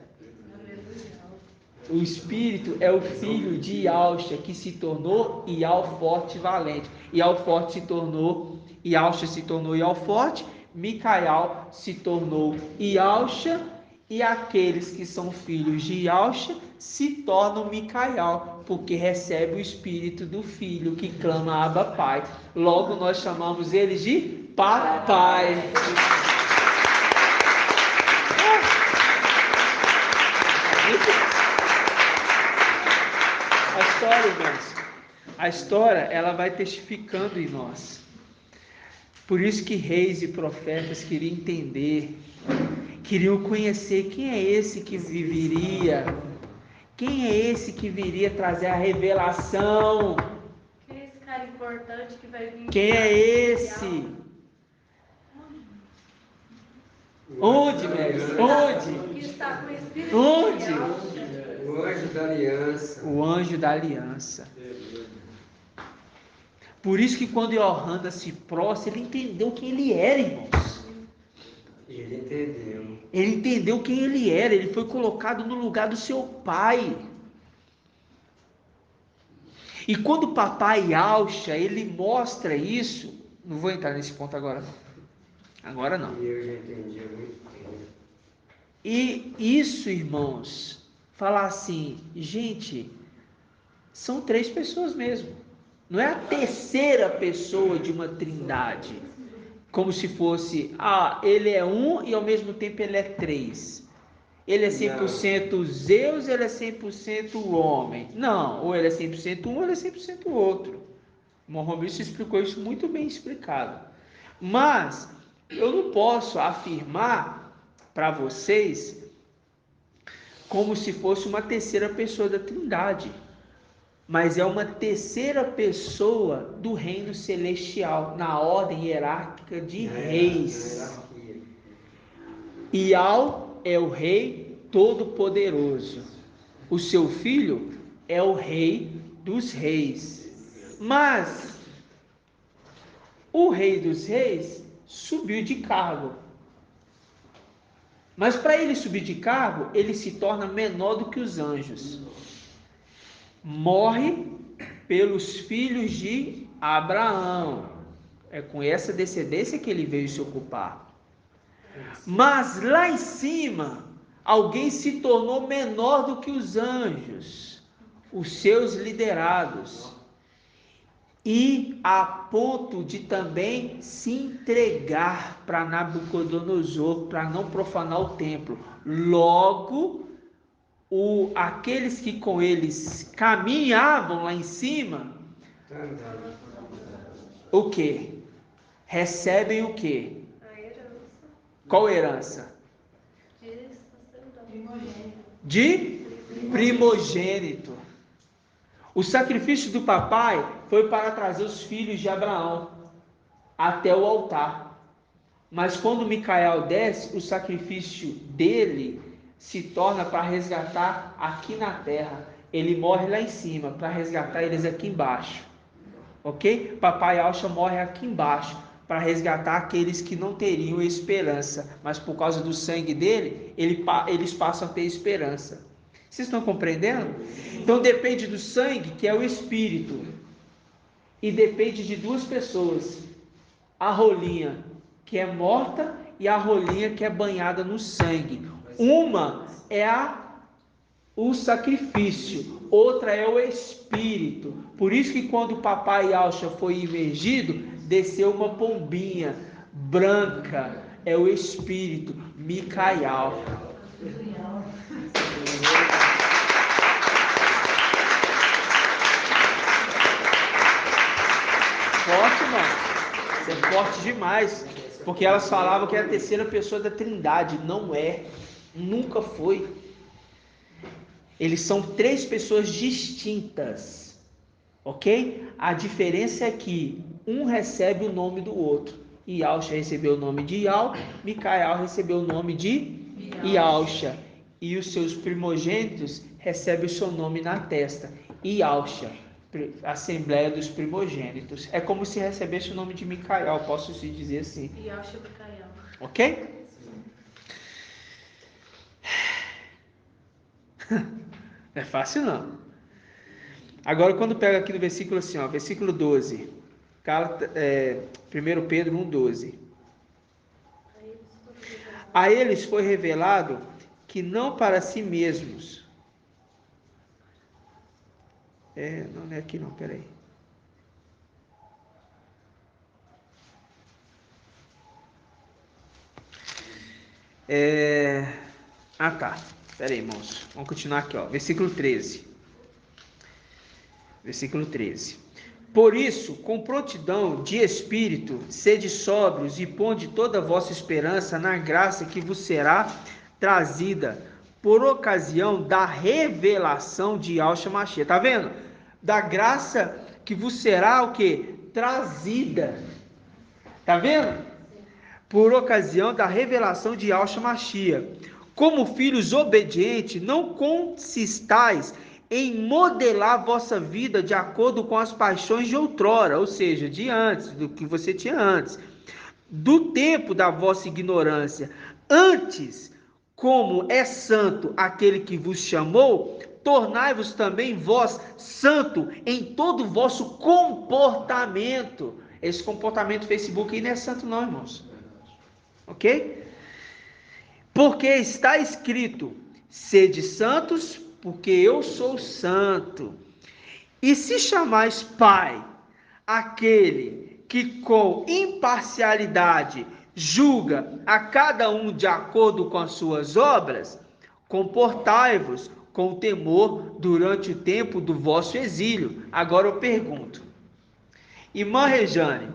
O Espírito é o filho de Yahshua, que se tornou Yahweh forte e valente. Yahweh forte se tornou, Yahshua se tornou Yahweh forte, Micael se tornou Yahshua, e aqueles que são filhos de Yahshua se tornam Micael, porque recebe o Espírito do Filho, que clama Abba Pai. Logo nós chamamos eles de Papai. A história, irmãos, a história, ela vai testificando em nós. Por isso que reis e profetas queriam entender, queriam conhecer quem é esse que viveria, quem é esse que viria trazer a revelação. Quem é esse cara importante que vai vir? Quem é esse? Onde, mestre? Onde? Que está com o Espírito Onde? de Yahshua. O anjo da aliança. O anjo da aliança. Por isso que quando Yohanan se prostra, ele entendeu quem ele era, irmãos. Ele entendeu. Ele entendeu quem ele era, ele foi colocado no lugar do seu pai. E quando o papai Yahshua, ele mostra isso, não vou entrar nesse ponto agora não. Agora não. Eu já entendi muito tempo. E isso, irmãos, falar assim, gente, são 3 pessoas mesmo. Não é a terceira pessoa de uma trindade. Como se fosse, ele é um e ao mesmo tempo ele é 3. Ele é 100% Zeus, ele é 100% homem. Não, ou ele é 100% um, ou ele é 100% outro. Mohamed explicou isso muito bem explicado. Mas eu não posso afirmar para vocês como se fosse uma terceira pessoa da trindade. Mas é uma terceira pessoa do reino celestial, na ordem hierárquica de reis. Ial é o rei todo-poderoso. O seu filho é o rei dos reis. Mas o rei dos reis subiu de cargo. Mas para ele subir de cargo, ele se torna menor do que os anjos. Morre pelos filhos de Abraão. É com essa descendência que ele veio se ocupar. Mas lá em cima, alguém se tornou menor do que os anjos, os seus liderados, e a ponto de também se entregar para Nabucodonosor, para não profanar o templo. Logo, aqueles que com eles caminhavam lá em cima, o que? Recebem o que? A herança. Qual herança? De primogênito. O sacrifício do papai foi para trazer os filhos de Abraão até o altar. Mas quando Micael desce, o sacrifício dele se torna para resgatar aqui na terra. Ele morre lá em cima para resgatar eles aqui embaixo. Ok? Papai Yahshua morre aqui embaixo para resgatar aqueles que não teriam esperança. Mas por causa do sangue dele, eles passam a ter esperança. Vocês estão compreendendo? Então depende do sangue, que é o espírito. E depende de 2 pessoas. A rolinha, que é morta, e a rolinha que é banhada no sangue. Uma é o sacrifício, outra é o espírito. Por isso que quando o papai Yahshua foi imergido, desceu uma pombinha branca, é o espírito, Micael. Forte, mano. Isso é forte demais. Porque elas falavam que era a terceira pessoa da trindade. Não é. Nunca foi. Eles são 3 pessoas distintas. Ok? A diferença é que um recebe o nome do outro. Ialcha recebeu o nome de Ial, Micael recebeu o nome de Ialcha. E os seus primogênitos recebem o seu nome na testa. Ialcha, Assembleia dos Primogênitos. É como se recebesse o nome de Micael, posso se dizer assim. Ialcha Micael. Ok? Não é fácil não. Agora quando pega aqui no versículo assim, ó, versículo 12. 1 Pedro 1,12. A eles foi revelado que não para si mesmos. Não é aqui não, peraí. Tá. Peraí, irmãos. Vamos continuar aqui, ó. Versículo 13. Versículo 13. Por isso, com prontidão de espírito, sede sóbrios e ponde toda a vossa esperança na graça que vos será trazida por ocasião da revelação de Yahshua Mashiach. Tá vendo? Da graça que vos será o quê? Trazida. Tá vendo? Por ocasião da revelação de Yahshua Mashiach. Como filhos obedientes, não consistais em modelar vossa vida de acordo com as paixões de outrora, ou seja, de antes, do que você tinha antes, do tempo da vossa ignorância. Antes, como é santo aquele que vos chamou, tornai-vos também vós santo em todo o vosso comportamento. Esse comportamento Facebook aí não é santo não, irmãos. Ok? Porque está escrito, sede santos, porque eu sou santo. E se chamais Pai, aquele que com imparcialidade julga a cada um de acordo com as suas obras, comportai-vos com temor durante o tempo do vosso exílio. Agora eu pergunto, irmã Rejane,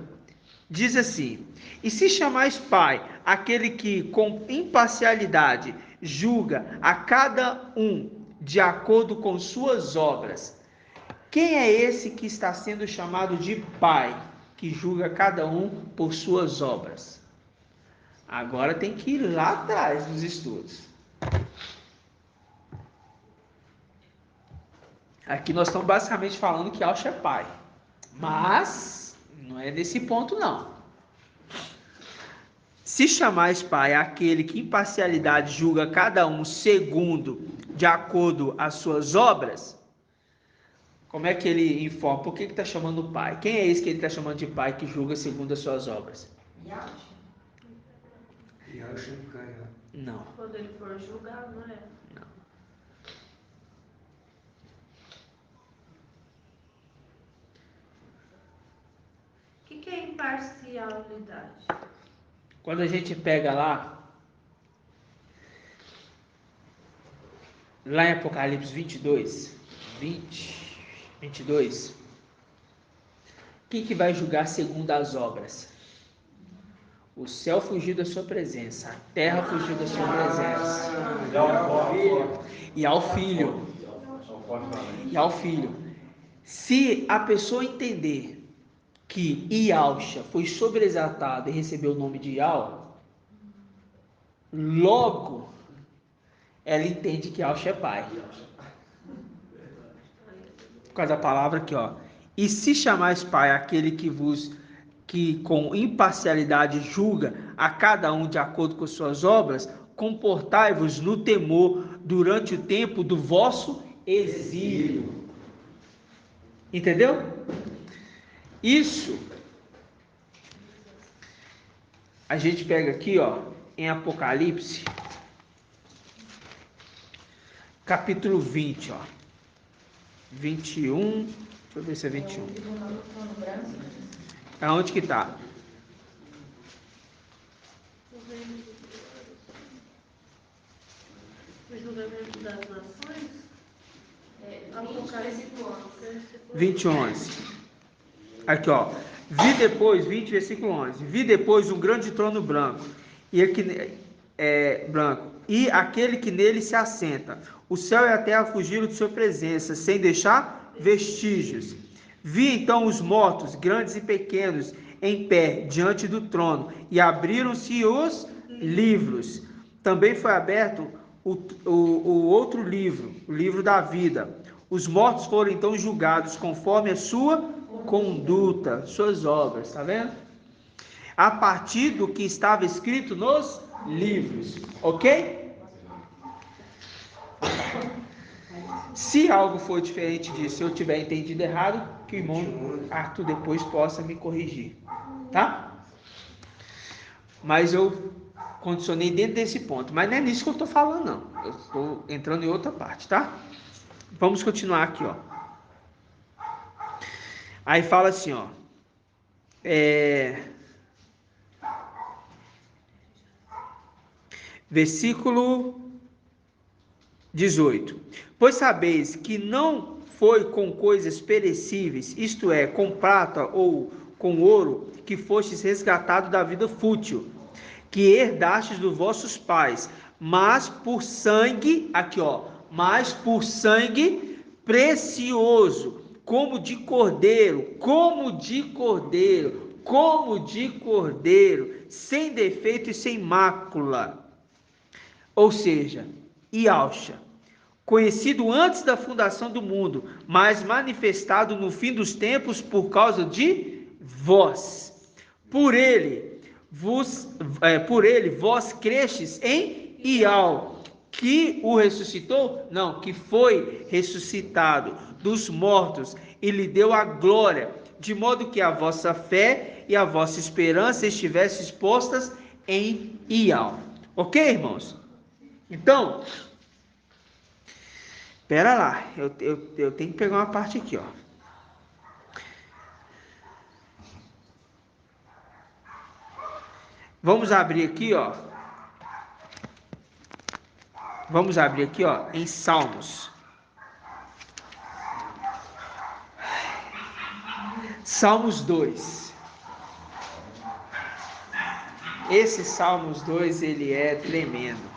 diz assim, e se chamais Pai, aquele que com imparcialidade julga a cada um de acordo com suas obras, quem é esse que está sendo chamado de Pai, que julga cada um por suas obras? Agora tem que ir lá atrás nos estudos. Aqui nós estamos basicamente falando que Yahshua é Pai, mas não é nesse ponto não. Se chamais Pai aquele que em parcialidade julga cada um segundo, de acordo às suas obras, como é que ele informa? Por que ele está chamando Pai? Quem é esse que ele está chamando de Pai que julga segundo as suas obras? Yahshua Micael. Não. Quando ele for julgar, não é? Não. O que é imparcialidade? Quando a gente pega lá em Apocalipse 22, quem que vai julgar segundo as obras? O céu fugiu da sua presença, a terra fugiu da sua presença. E ao filho. E ao filho. Se a pessoa entender que Ialcha foi sobreexaltado e recebeu o nome de Ial, logo ela entende que Ialcha é pai. Por causa da palavra aqui, ó. E se chamais pai aquele que com imparcialidade julga a cada um de acordo com suas obras, comportai-vos no temor durante o tempo do vosso exílio. Entendeu? Isso a gente pega aqui, ó, em Apocalipse, capítulo 20, ó. 21, deixa eu ver se é 21. Aonde que tá? O julgamento das nações? Apocalipse 20:11. Aqui, ó. Vi depois, 20, versículo 11. Vi depois um grande trono branco, e aquele que nele se assenta. O céu e a terra fugiram de sua presença, sem deixar vestígios. Vi então os mortos, grandes e pequenos, em pé diante do trono, e abriram-se os livros. Também foi aberto o outro livro, o livro da vida. Os mortos foram então julgados conforme a sua conduta, suas obras, tá vendo? A partir do que estava escrito nos livros, ok? Se algo for diferente disso, se eu tiver entendido errado, que o irmão Arthur depois possa me corrigir, tá? Mas eu condicionei dentro desse ponto, mas não é nisso que eu estou falando, não. Eu estou entrando em outra parte, tá? Vamos continuar aqui, ó. Aí fala assim, ó. Versículo 18. Pois sabeis que não foi com coisas perecíveis, isto é, com prata ou com ouro, que fostes resgatado da vida fútil, que herdastes dos vossos pais, mas por sangue, aqui ó, mas por sangue precioso, como de cordeiro, sem defeito e sem mácula. Ou seja, Yahshua, conhecido antes da fundação do mundo, mas manifestado no fim dos tempos por causa de vós. Por ele vós crestes em Ial, que o ressuscitou? Não, que foi ressuscitado dos mortos e lhe deu a glória, de modo que a vossa fé e a vossa esperança estivessem expostas em Ial. Ok, irmãos? Então, espera lá, eu tenho que pegar uma parte aqui, ó. Vamos abrir aqui, ó. Em Salmos. Salmos 2. Esse Salmos 2, ele é tremendo.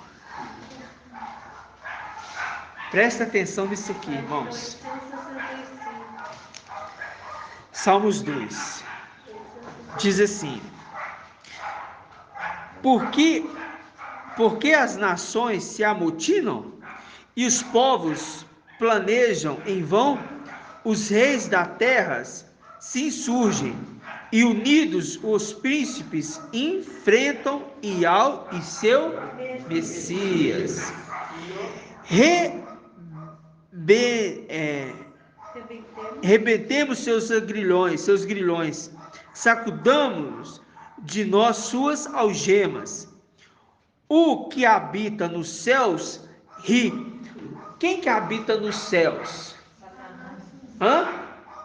Presta atenção nisso aqui, irmãos. Salmos 2. Diz assim: Por que as nações se amotinam e os povos planejam em vão? Os reis da terra se insurgem e unidos os príncipes enfrentam Ial e seu Messias. Rebentemos seus grilhões, sacudamos de nós suas algemas. O que habita nos céus ri. Quem que habita nos céus?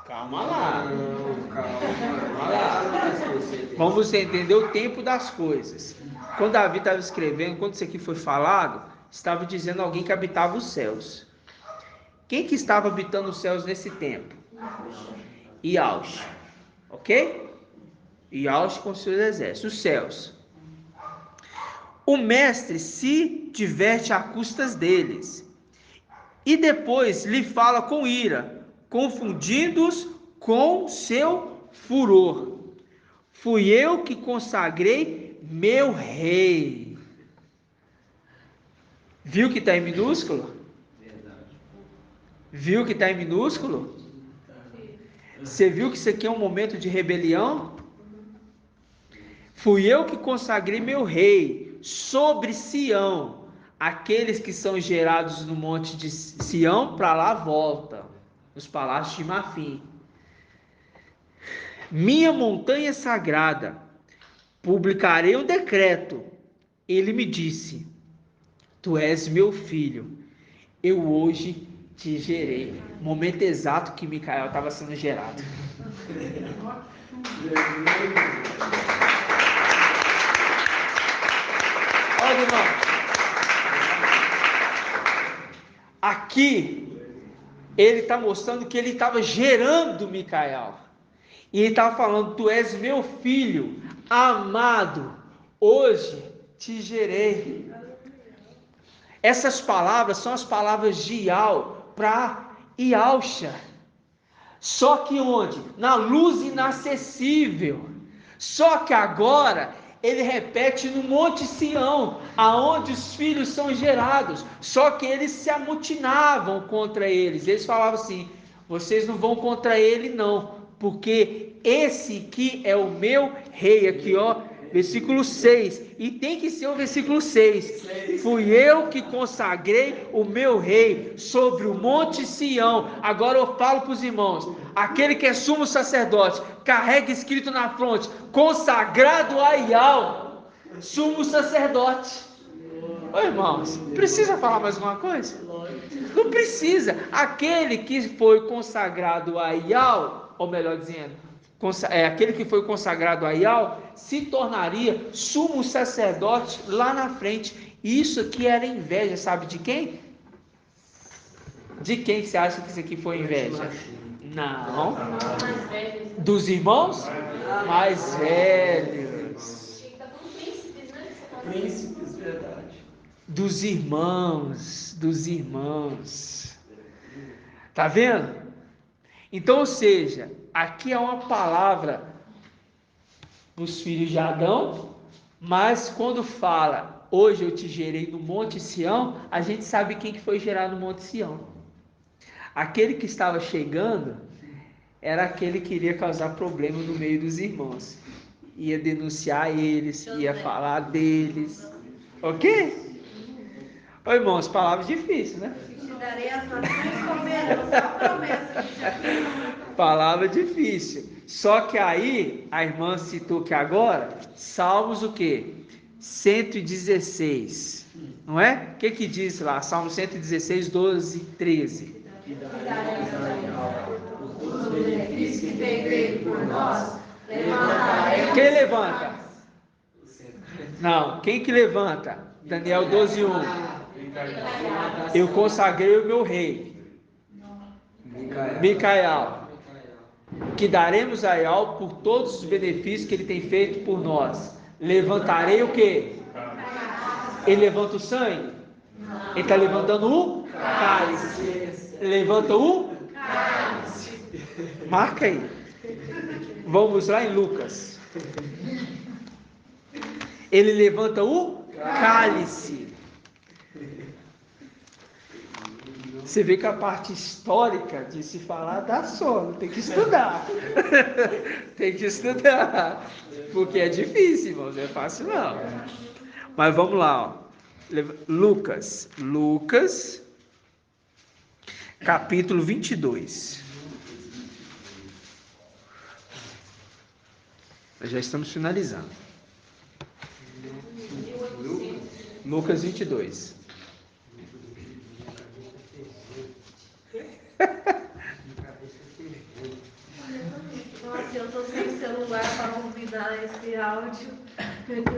Calma lá. Vamos entender o tempo das coisas. Quando Davi estava escrevendo, quando isso aqui foi falado, estava dizendo alguém que habitava os céus. Quem que estava habitando os céus nesse tempo? Yahshua. Ok? Yahshua com seus exércitos, os céus. O mestre se diverte a custas deles. E depois lhe fala com ira, confundindo-os com seu furor. Fui eu que consagrei meu rei. Viu que está em minúsculo? Viu que está em minúsculo? Você viu que isso aqui é um momento de rebelião? Fui eu que consagrei meu rei sobre Sião. Aqueles que são gerados no monte de Sião, para lá volta, nos palácios de Mafim. Minha montanha sagrada, publicarei um decreto. Ele me disse: Tu és meu filho, eu hoje te gerei. Momento exato que Micael estava sendo gerado. Olha, irmão. Aqui, ele está mostrando que ele estava gerando Micael. E ele estava falando: Tu és meu filho amado, hoje te gerei. Essas palavras são as palavras de Ial para Yahshua. Só que onde? Na luz inacessível. Só que agora ele repete no Monte Sião, aonde os filhos são gerados. Só que eles se amotinavam contra eles. Eles falavam assim: vocês não vão contra ele não, porque esse aqui é o meu rei. Aqui ó, versículo 6, e tem que ser o versículo 6. Fui eu que consagrei o meu rei sobre o Monte Sião. Agora eu falo para os irmãos: aquele que é sumo sacerdote, carrega escrito na fronte: consagrado a Iau, sumo sacerdote. Ô irmãos, precisa falar mais uma coisa? Não precisa. Aquele que foi consagrado a Iau, ou melhor dizendo, aquele que foi consagrado a Iau, se tornaria sumo sacerdote lá na frente. Isso aqui era inveja, sabe de quem? De quem você acha que isso aqui foi inveja? Não. Dos irmãos mais velhos. Príncipes, verdade. Dos irmãos. Tá vendo? Então, ou seja, aqui é uma palavra para os filhos de Adão, mas quando fala, hoje eu te gerei no Monte Sião, a gente sabe quem que foi gerado no Monte Sião. Aquele que estava chegando era aquele que iria causar problema no meio dos irmãos. Ia denunciar eles, ia falar deles. Ok? Ô irmãos, palavras difíceis, né? Te darei as nações como herança, a promessa que já fez. Palavra difícil. Só que aí, a irmã citou que agora, Salmos o quê? 116. Não é? O que diz lá? Salmo 116, 12, 13. Os benefícios que tem feito por nós, levantaremos. Quem levanta? Não, quem que levanta? Daniel 12, 1. Eu consagrei o meu rei, Micael, que daremos a Iau por todos os benefícios que ele tem feito por nós. Levantarei o quê? Ele levanta o sangue? Ele está levantando o cálice. Levanta o cálice. Marca aí. Vamos lá em Lucas. Ele levanta o cálice. Você vê que a parte histórica de se falar dá sono, tem que estudar. Tem que estudar. Porque é difícil, irmãos, não é fácil não. Mas vamos lá, ó. Lucas, capítulo 22. Nós já estamos finalizando. Lucas 22. Nossa, eu tô sem celular para convidar esse áudio. Eu tô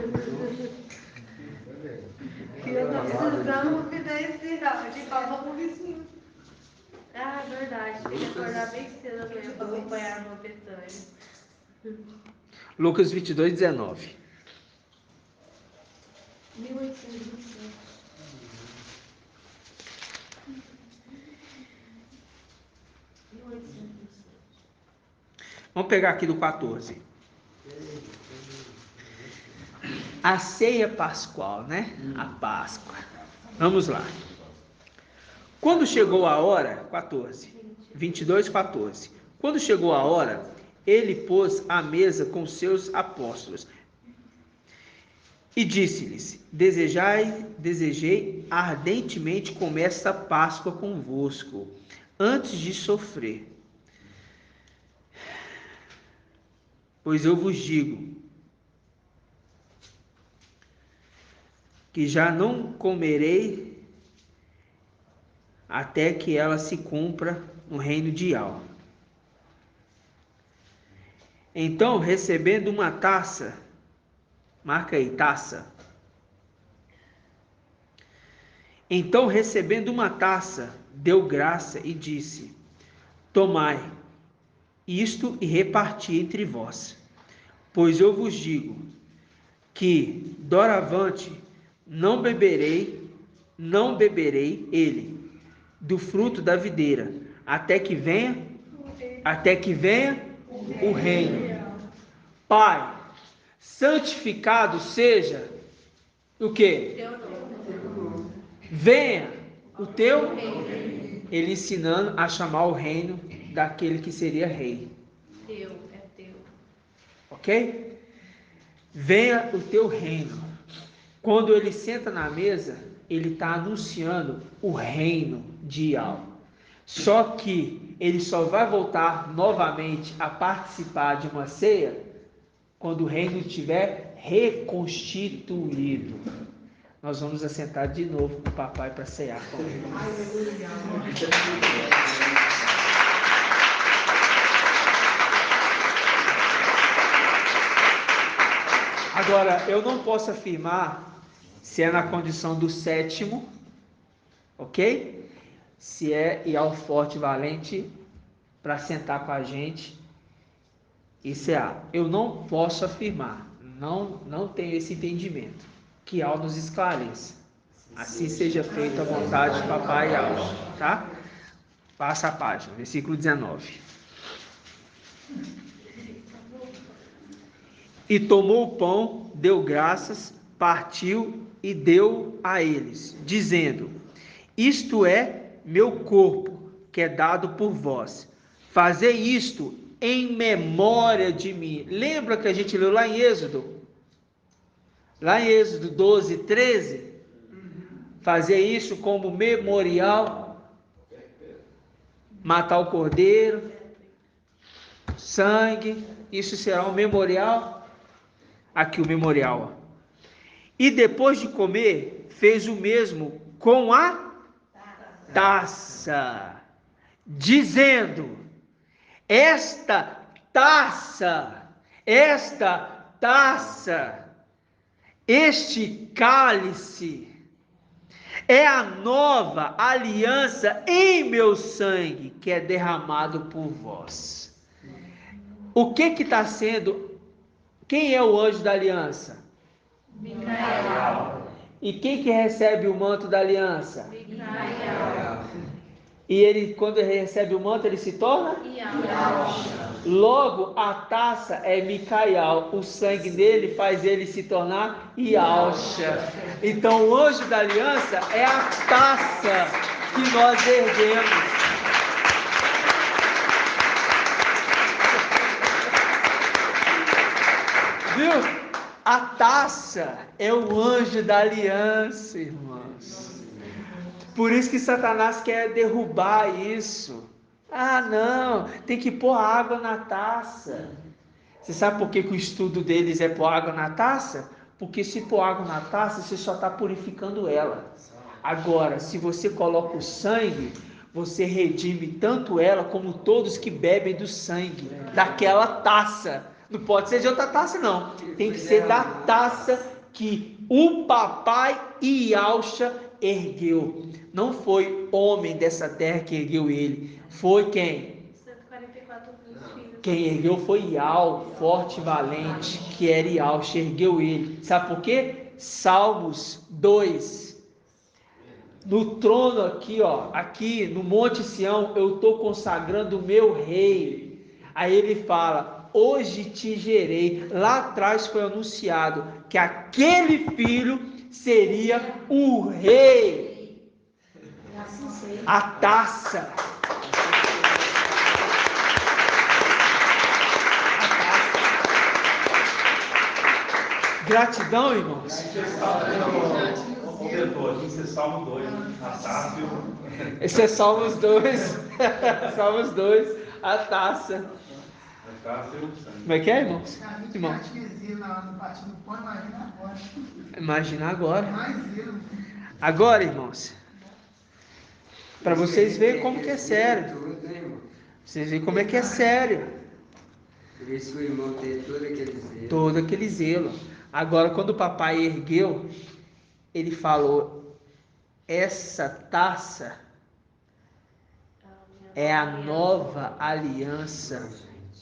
precisando convidar esse áudio. Fala com o vizinho. Ah, verdade. Tem que acordar bem cedo amanhã para acompanhar uma Betânia. Lucas 22, 19. 1827. Vamos pegar aqui do 14. A ceia pascual, né? A Páscoa. Vamos lá. Quando chegou a hora, 22, 14. Quando chegou a hora, ele pôs à mesa com seus apóstolos e disse-lhes: desejei ardentemente comer esta Páscoa convosco, antes de sofrer. Pois eu vos digo que já não comerei até que ela se cumpra no reino de Iau. Então, recebendo uma taça, marca aí, taça. Então, recebendo uma taça, deu graça e disse: tomai isto e reparti entre vós, pois eu vos digo que doravante não beberei ele do fruto da videira, até que venha Até que venha o reino. Pai, santificado seja o quê? Venha o teu. Ele ensinando a chamar o reino daquele que seria rei. Teu, é teu. Ok? Venha o teu reino. Quando ele senta na mesa, ele está anunciando o reino de Yahweh. Só que ele só vai voltar novamente a participar de uma ceia quando o reino estiver reconstituído. Nós vamos assentar de novo com o papai para cear com ele. Agora, eu não posso afirmar se é na condição do sétimo, ok? Se é e ao forte valente para sentar com a gente e cear. Eu não posso afirmar, não tenho esse entendimento. Que Al nos esclareça. Assim seja feita a vontade de papai e Al, tá? Passa a página, versículo 19. E tomou o pão, deu graças, partiu e deu a eles, dizendo: isto é meu corpo, que é dado por vós. Fazei isto em memória de mim. Lembra que a gente leu lá em Êxodo? Lá em Êxodo 12, 13. Fazer isso como memorial. Matar o cordeiro. Sangue. Isso será um memorial. Aqui o memorial. E depois de comer, fez o mesmo com a taça. Dizendo: esta taça, este cálice é a nova aliança em meu sangue, que é derramado por vós. O que está sendo? Quem é o anjo da aliança? Micael. E quem que recebe o manto da aliança? Micael. E ele, quando ele recebe o manto, ele se torna? Yahshua. Logo, a taça é Micael, o sangue dele faz ele se tornar Yahshua. Então, o anjo da aliança é a taça que nós erguemos. Viu? A taça é o anjo da aliança, irmãos. Por isso que Satanás quer derrubar isso. Ah, não, tem que pôr água na taça. Você sabe por que o estudo deles é pôr água na taça? Porque se pôr água na taça, você só está purificando ela. Agora, se você coloca o sangue, você redime tanto ela como todos que bebem do sangue, daquela taça. Não pode ser de outra taça, não. Tem que ser da taça que o papai Yahshua ergueu. Não foi homem dessa terra que ergueu ele. Foi quem? 144 filhos. Quem ergueu foi Yahweh, forte e valente, que era Yahshua, ergueu ele. Sabe por quê? Salmos 2. No trono aqui, ó, aqui no Monte Sião, eu estou consagrando o meu rei. Aí ele fala: hoje te gerei. Lá atrás foi anunciado que aquele filho seria o rei. A taça. Gratidão, irmãos. Esse é Salmo 2, a taça. Esse é Salmos 2. Salmos 2, a taça. Como é que é, irmãos? Irmão. Imagina agora. Agora, irmãos. Para vocês verem como que é sério. Vocês veem como é que é sério. Por isso o irmão tem todo aquele zelo. Agora, quando o papai ergueu, ele falou: essa taça é a nova aliança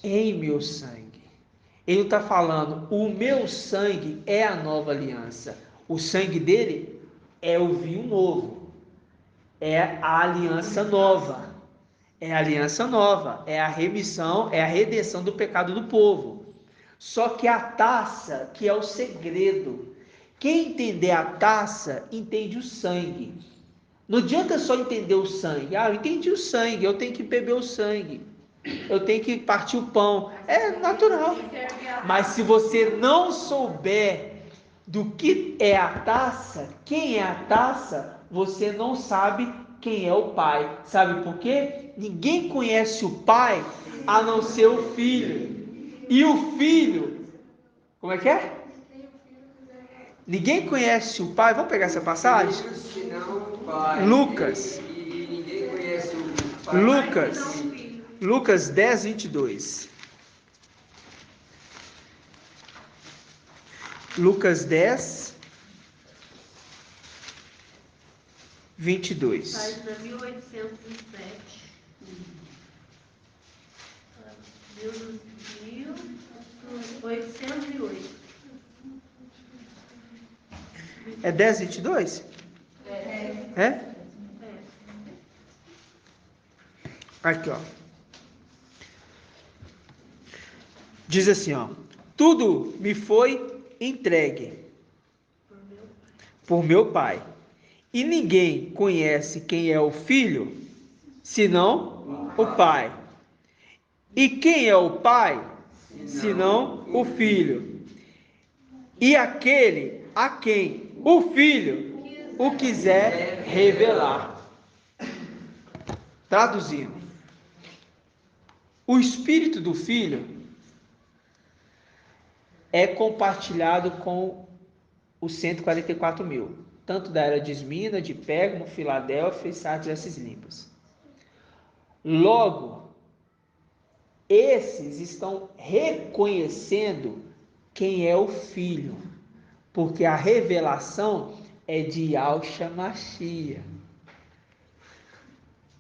em meu sangue. Ele está falando: o meu sangue é a nova aliança. O sangue dele é o vinho novo. É a aliança nova. É a aliança nova, é a remissão, é a redenção do pecado do povo. Só que a taça, que é o segredo, quem entender a taça, entende o sangue. Não adianta só entender o sangue. Eu entendi o sangue, eu tenho que beber o sangue. Eu tenho que partir o pão. É natural. Mas se você não souber do que é a taça, quem é a taça, você não sabe quem é o pai. Sabe por quê? Ninguém conhece o pai a não ser o filho. E o filho, como é que é? Ninguém conhece o pai. Vamos pegar essa passagem? Lucas. Lucas 10, 22. Lucas 10, 22. Página 1807. 1808. É 10, 22? É? Aqui, ó. Diz assim, ó. Tudo me foi entregue por meu Pai. E ninguém conhece quem é o Filho, senão o Pai. E quem é o Pai, senão o Filho? E aquele a quem o Filho o quiser revelar. Traduzindo. O Espírito do Filho é compartilhado com os 144 mil, tanto da era de Esmina, de Pérgamo, Filadélfia e Sardes e essas limpas. Logo, esses estão reconhecendo quem é o Filho, porque a revelação é de Yahshua Mashiach,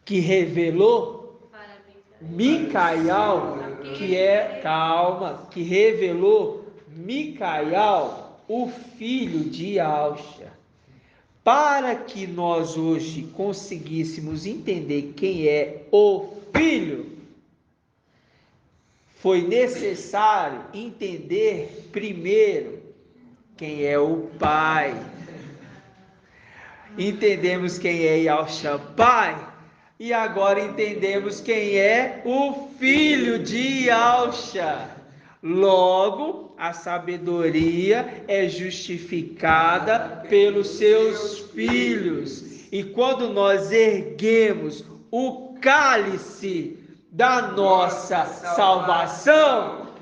que revelou Micael, que revelou Micael, o filho de Yahshua. Para que nós hoje conseguíssemos entender quem é o Filho, foi necessário entender primeiro quem é o Pai. Entendemos quem é Yahshua Pai, e agora entendemos quem é o Filho de Yahshua. Logo, a sabedoria é justificada pelos seus filhos. E quando nós erguemos o cálice da nossa salvação,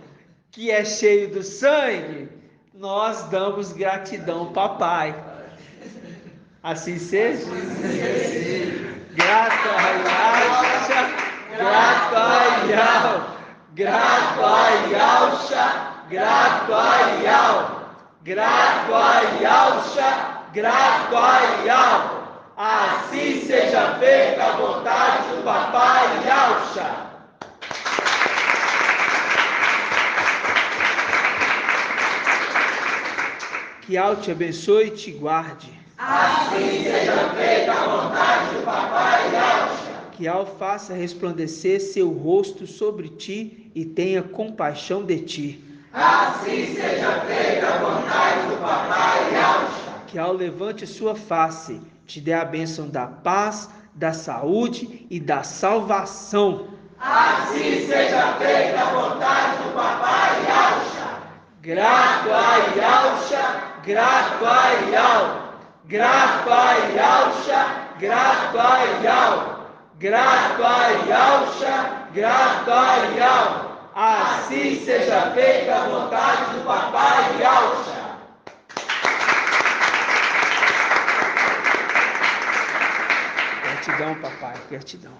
que é cheio do sangue, nós damos gratidão, papai. Assim seja? Grato a Yahshua, grato a Yahweh. Grato a Yahshua, grato a Yahweh, grato a Yahshua, grato a Yahweh. Assim seja feita a vontade do papai Yahshua. Que Yahweh te abençoe e te guarde. Assim seja feita a vontade do papai Yahshua. Que Yahweh faça resplandecer seu rosto sobre ti e tenha compaixão de ti. Assim seja feita a vontade do papai Yahshua. Que Yahweh levante sua face, te dê a bênção da paz, da saúde e da salvação. Assim seja feita a vontade do papai Yahshua. Grato a Yahshua, grato a Yahweh. Grato a Yahshua, grato a Yahweh. Grato a Yahshua, grato a Yahweh. Assim seja feita a vontade do papai Yahshua. Gratidão, papai, gratidão.